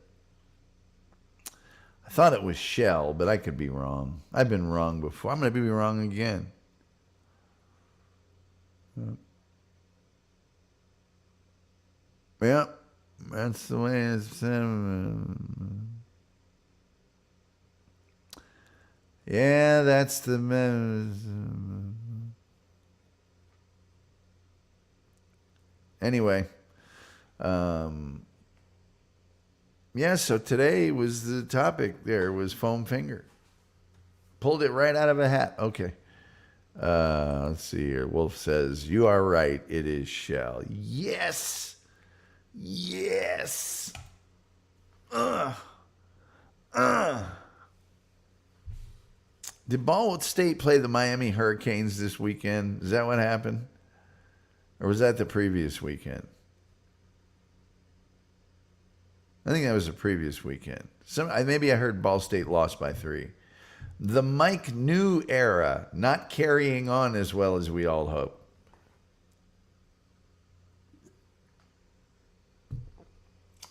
I could be wrong. I've been wrong before. I'm going to be wrong again. Yeah. That's the way it's. Yeah, that's the. Anyway, yeah. So today was the topic. There was foam finger. Pulled it right out of a hat. Okay. Let's see here. Wolf says you are right. It is Shell. Yes. Yes. Did Baldwin State play the Miami Hurricanes this weekend? Is that what happened? Or was that the previous weekend? I think that was the previous weekend. Maybe I heard Ball State lost by 3. The Mike New era not carrying on as well as we all hope.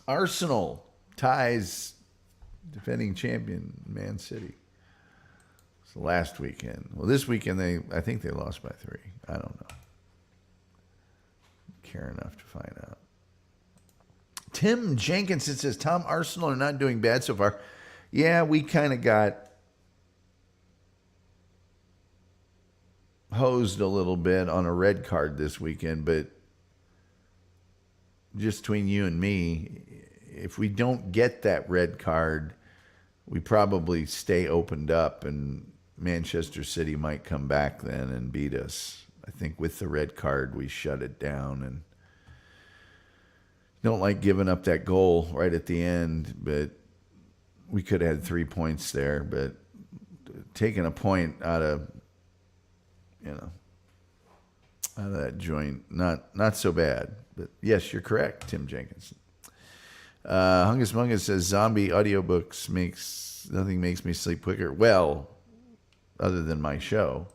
Arsenal ties defending champion Man City. It's last weekend. Well, this weekend I think they lost by 3. I don't know. Care enough to find out. Tim Jenkinson says Tom, Arsenal are not doing bad so far. Yeah, we kind of got hosed a little bit on a red card this weekend, but just between you and me, if we don't get that red card, we probably stay opened up, and Manchester City might come back then and beat us. I think with the red card, we shut it down, and don't like giving up that goal right at the end, but we could have had 3 points there, but taking a point out of that joint, not so bad. But yes, you're correct, Tim Jenkinson. Hungus Mungus says zombie audiobooks nothing makes me sleep quicker. Well, other than my show.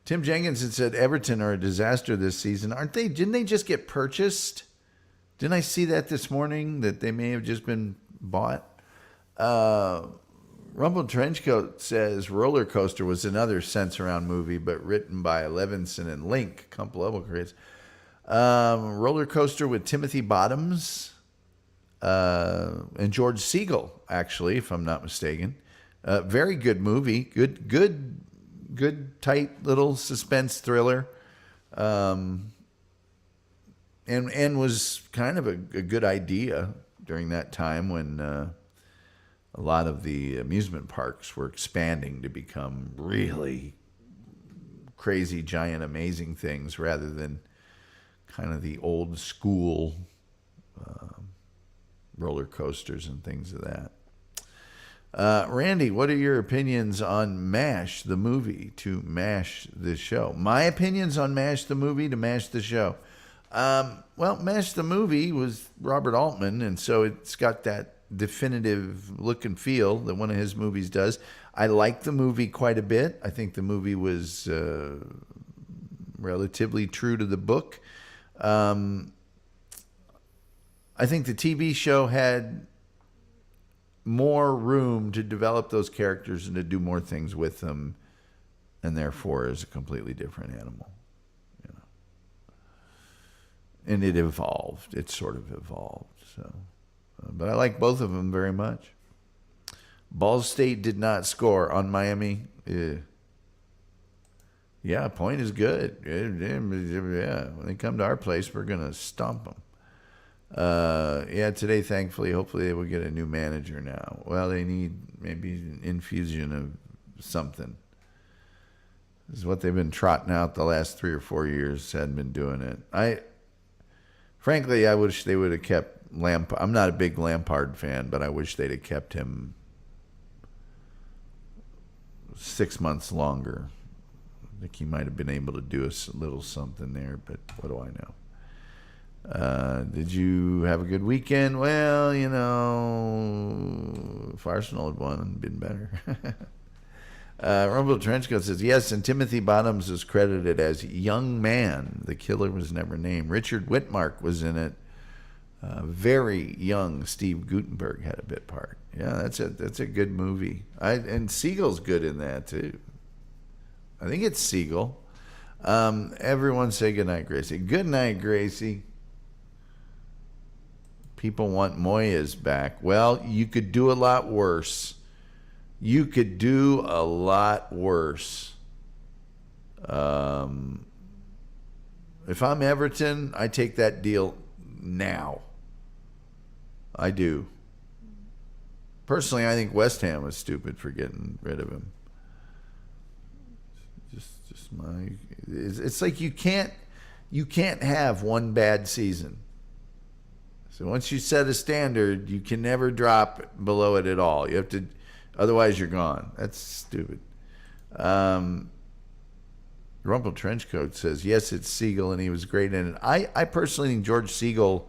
Tim Jenkinson said Everton are a disaster this season. Aren't they? Didn't they just get purchased? Didn't I see that this morning, that they may have just been bought? Rumpled Trenchcoat says Roller Coaster was another sense-around movie, but written by Levinson and Link, Kump Level creates. Roller Coaster with Timothy Bottoms and George Siegel, actually, if I'm not mistaken. Very good movie. Good, tight little suspense thriller. And was kind of a good idea during that time when a lot of the amusement parks were expanding to become really crazy, giant, amazing things rather than kind of the old school roller coasters and things of that. Randy, what are your opinions on MASH, the movie, to MASH the show? My opinions on MASH, the movie, to MASH the show. Well, MASH the movie was Robert Altman, and so it's got that definitive look and feel that one of his movies does. I like the movie quite a bit. I think the movie was relatively true to the book. I think the TV show had more room to develop those characters and to do more things with them, and therefore is a completely different animal. And it evolved. It sort of evolved. So, but I like both of them very much. Ball State did not score on Miami. Yeah, point is good. Yeah, when they come to our place, we're gonna stomp them. Yeah, today, thankfully, hopefully they will get a new manager now. Well, they need maybe an infusion of something. This is what they've been trotting out the last 3 or 4 years. Hadn't been doing it. Frankly, I wish they would have kept Lampard. I'm not a big Lampard fan, but I wish they'd have kept him 6 months longer. I think he might have been able to do a little something there, but what do I know? Did you have a good weekend? Well, if Arsenal had won, it'd been better. Rumble Trenchcoat says, yes, and Timothy Bottoms is credited as young man. The killer was never named. Richard Whitmark was in it. Very young Steve Guttenberg had a bit part. Yeah, that's a good movie. And Siegel's good in that, too. I think it's Siegel. Everyone say goodnight, Gracie. Good night, Gracie. People want Moyes back. Well, you could do a lot worse. You could do a lot worse. If I'm Everton, I take that deal now. I do. Personally, I think West Ham was stupid for getting rid of him. Just my. It's like you can't have one bad season. So once you set a standard, you can never drop below it at all. You have to. Otherwise, you're gone. That's stupid. Rumple Trenchcoat says, yes, it's Siegel, and he was great in it. I personally think George Siegel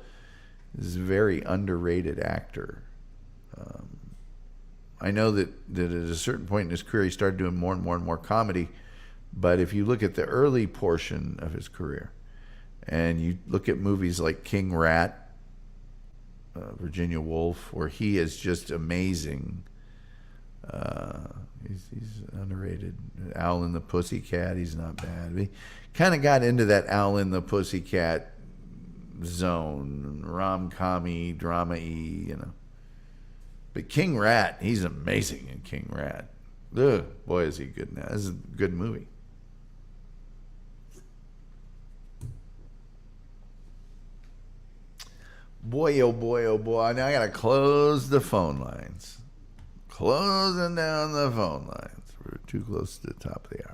is a very underrated actor. I know that at a certain point in his career, he started doing more and more comedy. But if you look at the early portion of his career, and you look at movies like King Rat, Virginia Woolf, where he is just amazing. He's underrated. Owl and the Pussycat, he's not bad. He kind of got into that Owl and the Pussycat zone, rom-com-y, drama-y, But King Rat, he's amazing in King Rat. Ugh, boy, is he good now. This is a good movie. Boy, oh boy, oh boy. Now I got to close the phone lines. Closing down the phone lines. We're too close to the top of the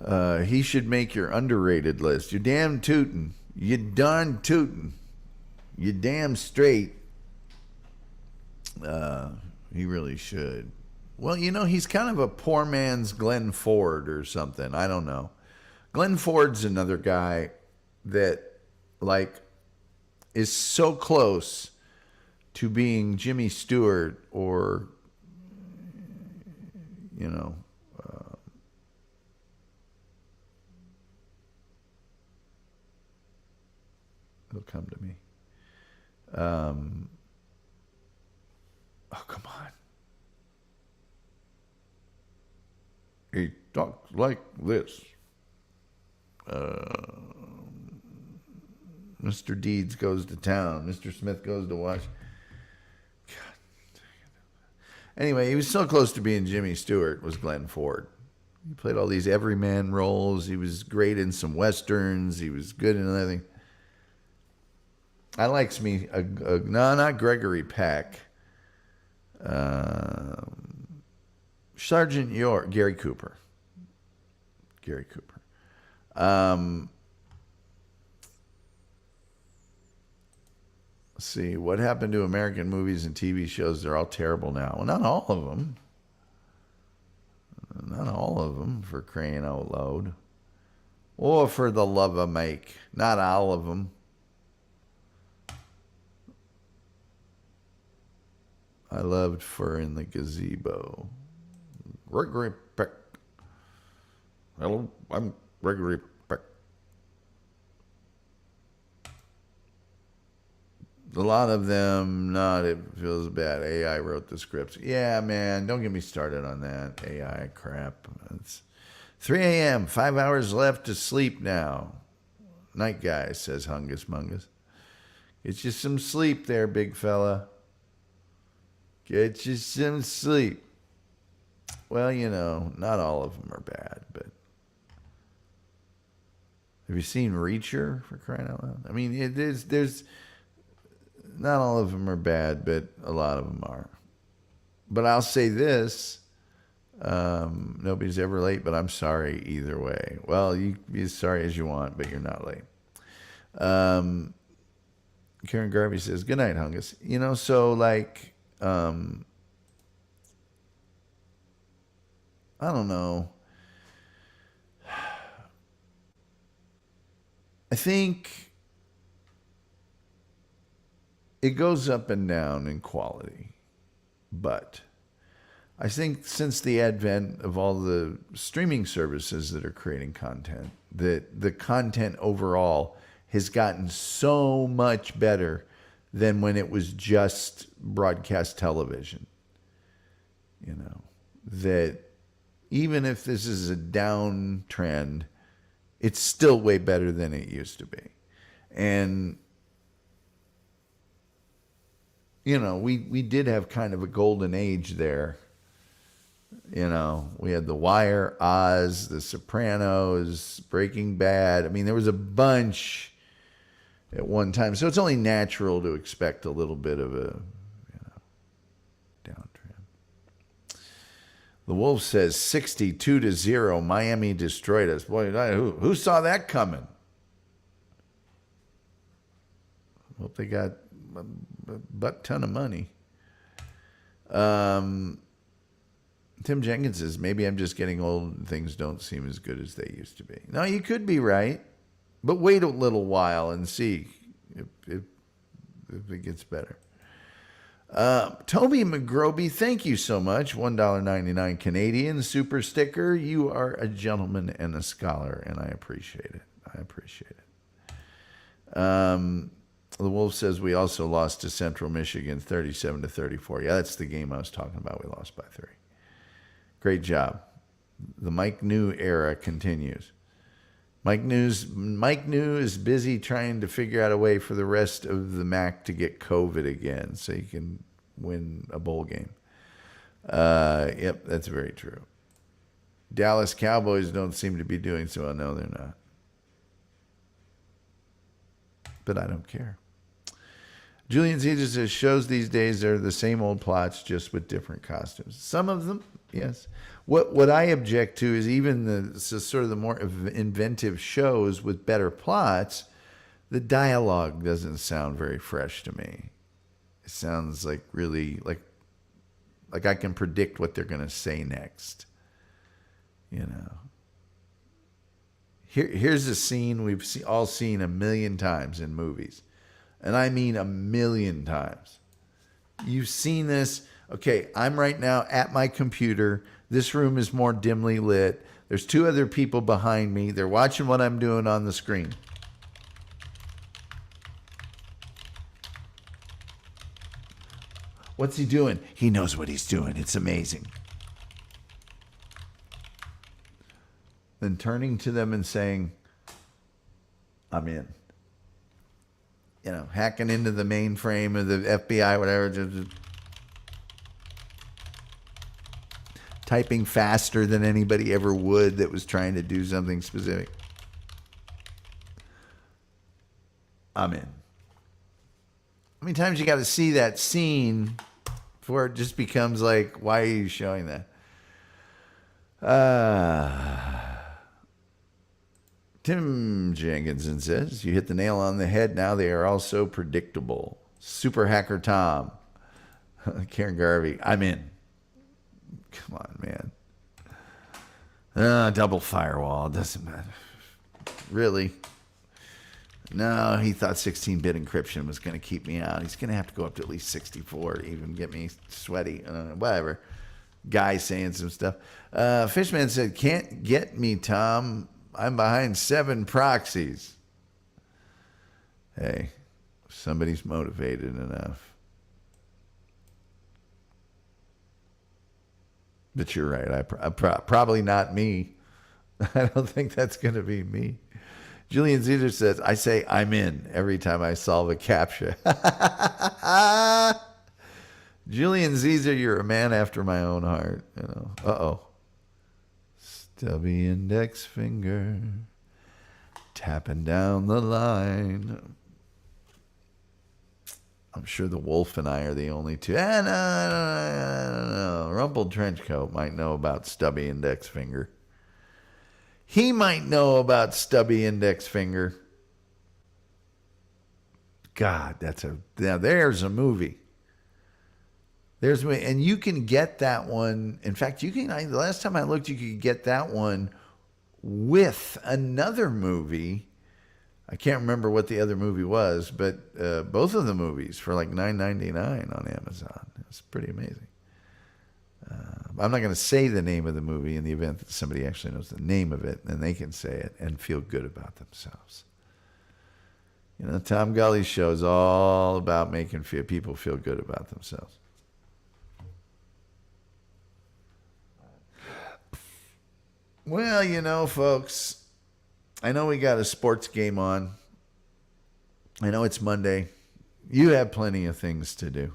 hour. He should make your underrated list. You're damn tootin'. You darn tootin'. You damn straight. He really should. Well, he's kind of a poor man's Glenn Ford or something. I don't know. Glenn Ford's another guy that, is so close to being Jimmy Stewart or, it'll come to me. Oh, come on. He talks like this. Mr. Deeds goes to town. Mr. Smith goes to watch. God. Anyway, he was so close to being Jimmy Stewart, was Glenn Ford. He played all these everyman roles. He was great in some westerns. He was good in another thing. I likes me, no, not Gregory Peck. Sergeant York, Gary Cooper. Let's see. What happened to American movies and TV shows? They're all terrible now. Well, not all of them. Not all of them, for crying out loud. Or for the love of make. Not all of them. I loved Fur in the Gazebo. Gregory Peck. Hello, I'm Gregory Peck. A lot of them, not, it feels bad. AI wrote the scripts. Yeah, man, don't get me started on that. AI crap. It's 3 a.m., 5 hours left to sleep now. Night guy, says Hungus Mungus. Get you some sleep there, big fella. Get you some sleep. Well, you know, not all of them are bad, but have you seen Reacher, for crying out loud? I mean, there's not all of them are bad, but a lot of them are. But I'll say this, nobody's ever late, but I'm sorry either way. Well, you be as sorry as you want, but you're not late. Karen Garvey says, good night, Hungus. You know, so like, I don't know. I think it goes up and down in quality, but I think since the advent of all the streaming services that are creating content, that the content overall has gotten so much better than when it was just broadcast television. You know, that even if this is a downtrend, it's still way better than it used to be. And, you know, we did have kind of a golden age there. You know, we had The Wire, Oz, The Sopranos, Breaking Bad. I mean, there was a bunch at one time. So it's only natural to expect a little bit of a, you know, downtrend. The Wolf says 62-0, Miami destroyed us. Boy, who saw that coming? Hope they got a butt ton of money. Tim Jenkins says, maybe I'm just getting old and things don't seem as good as they used to be. No, you could be right. But wait a little while and see if it gets better. Toby McGroby, thank you so much. $1.99 Canadian super sticker. You are a gentleman and a scholar, and I appreciate it. I appreciate it. The Wolf says we also lost to Central Michigan 37-34. Yeah, that's the game I was talking about. We lost by 3. Great job. The Mike New era continues. Mike New is busy trying to figure out a way for the rest of the MAC to get COVID again so he can win a bowl game. Yep, that's very true. Dallas Cowboys don't seem to be doing so well. No, they're not. But I don't care. Julian Caesar says shows these days are the same old plots, just with different costumes. Some of them, yes. What I object to is even the sort of the more inventive shows with better plots, the dialogue doesn't sound very fresh to me. It sounds like really like I can predict what they're going to say next. You know. Here's a scene we've all seen a million times in movies. And I mean a million times. You've seen this. Okay, I'm right now at my computer. This room is more dimly lit. There's 2 other people behind me. They're watching what I'm doing on the screen. What's he doing? He knows what he's doing. It's amazing. Then turning to them and saying, I'm in. You know, hacking into the mainframe of the FBI, whatever. Just typing faster than anybody ever would that was trying to do something specific. I'm in. How many times you got to see that scene before it just becomes like, why are you showing that? Tim Jenkinson says, you hit the nail on the head. Now they are all so predictable. Super Hacker Tom. Karen Garvey. I'm in. Come on, man. Double firewall. Doesn't matter. Really? No, he thought 16-bit encryption was going to keep me out. He's going to have to go up to at least 64 to even get me sweaty. Whatever. Guy saying some stuff. Fishman said, can't get me, Tom. I'm behind 7 proxies. Hey, somebody's motivated enough. But you're right. Probably not me. I don't think that's going to be me. Julian Caesar says, I say I'm in every time I solve a CAPTCHA. Julian Caesar, you're a man after my own heart. You know. Uh-oh. Stubby index finger. Tapping down the line. I'm sure the wolf and I are the only two. No. Rumpled Trenchcoat might know about stubby index finger. He might know about stubby index finger. God, now there's a movie. And you can get that one. In fact, the last time I looked, you could get that one with another movie. I can't remember what the other movie was, but both of the movies for like $9.99 on Amazon. It's pretty amazing. I'm not going to say the name of the movie in the event that somebody actually knows the name of it, and they can say it and feel good about themselves. You know, Tom Gully's show is all about making people feel good about themselves. Well, you know, folks, I know we got a sports game on. I know it's Monday. You have plenty of things to do.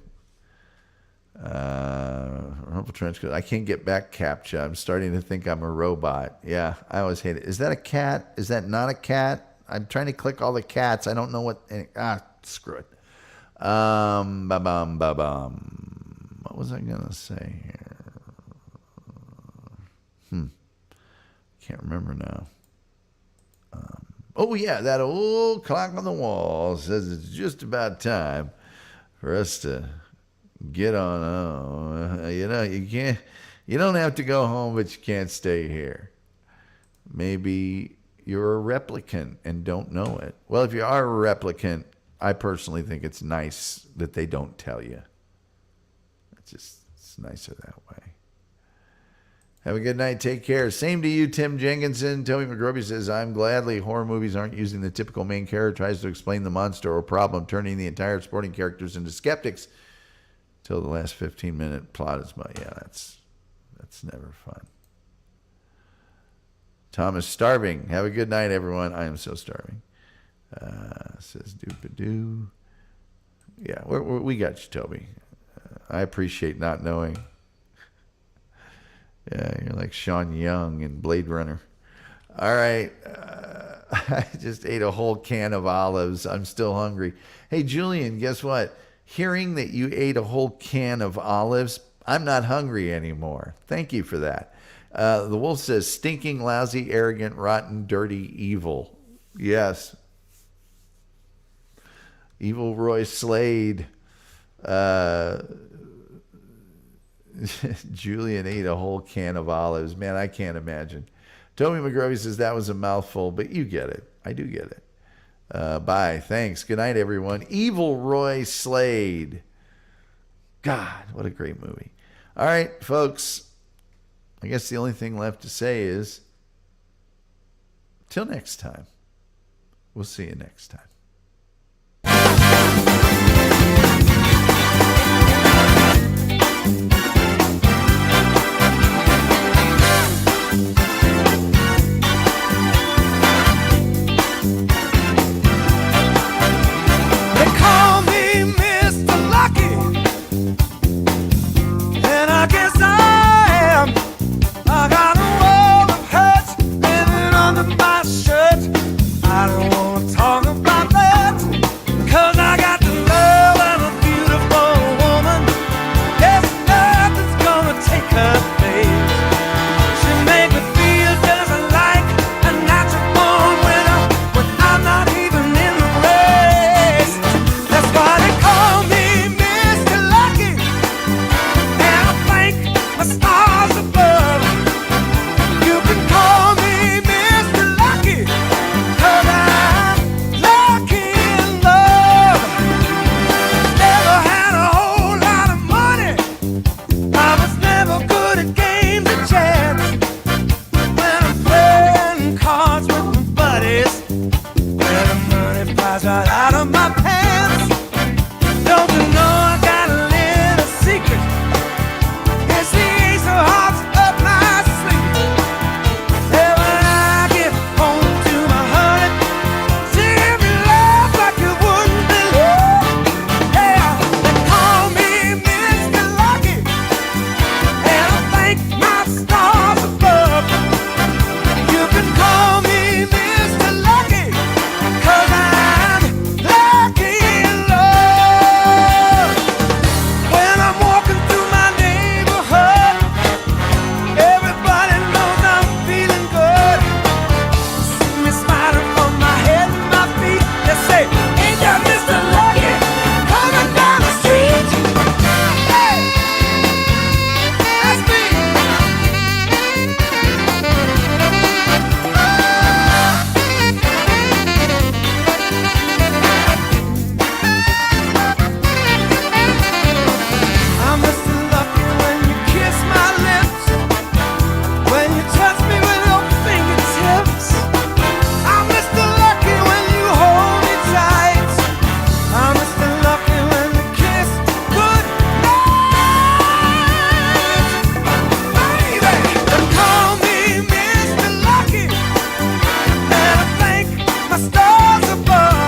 Rumple Trenchcoat. I can't get back CAPTCHA. I'm starting to think I'm a robot. Yeah, I always hate it. Is that a cat? Is that not a cat? I'm trying to click all the cats. I don't know what. Screw it. Ba-bum. What was I going to say here? Can't remember now. Oh, yeah, that old clock on the wall says it's just about time for us to get on. You know, you don't have to go home, but you can't stay here. Maybe you're a replicant and don't know it. Well, if you are a replicant, I personally think it's nice that they don't tell you. It's nicer that way. Have a good night. Take care. Same to you, Tim Jenkinson. Toby McGroby says, I'm gladly horror movies aren't using the typical main character tries to explain the monster or problem, turning the entire supporting characters into skeptics till the last 15-minute plot is yeah, that's never fun. Thomas starving. Have a good night, everyone. I am so starving. Says doo-ba-doo. Yeah, we got you, Toby. I appreciate not knowing. Yeah, you're like Sean Young in Blade Runner. All right. I just ate a whole can of olives. I'm still hungry. Hey, Julian, guess what? Hearing that you ate a whole can of olives, I'm not hungry anymore. Thank you for that. The wolf says, stinking, lousy, arrogant, rotten, dirty, evil. Yes. Evil Roy Slade. Julian ate a whole can of olives. Man, I can't imagine. Toby McGrovey says that was a mouthful, but you get it. I do get it. Bye. Thanks. Good night, everyone. Evil Roy Slade. God, what a great movie. All right, folks. I guess the only thing left to say is till next time. We'll see you next time. I don't wanna talk about that. the bar.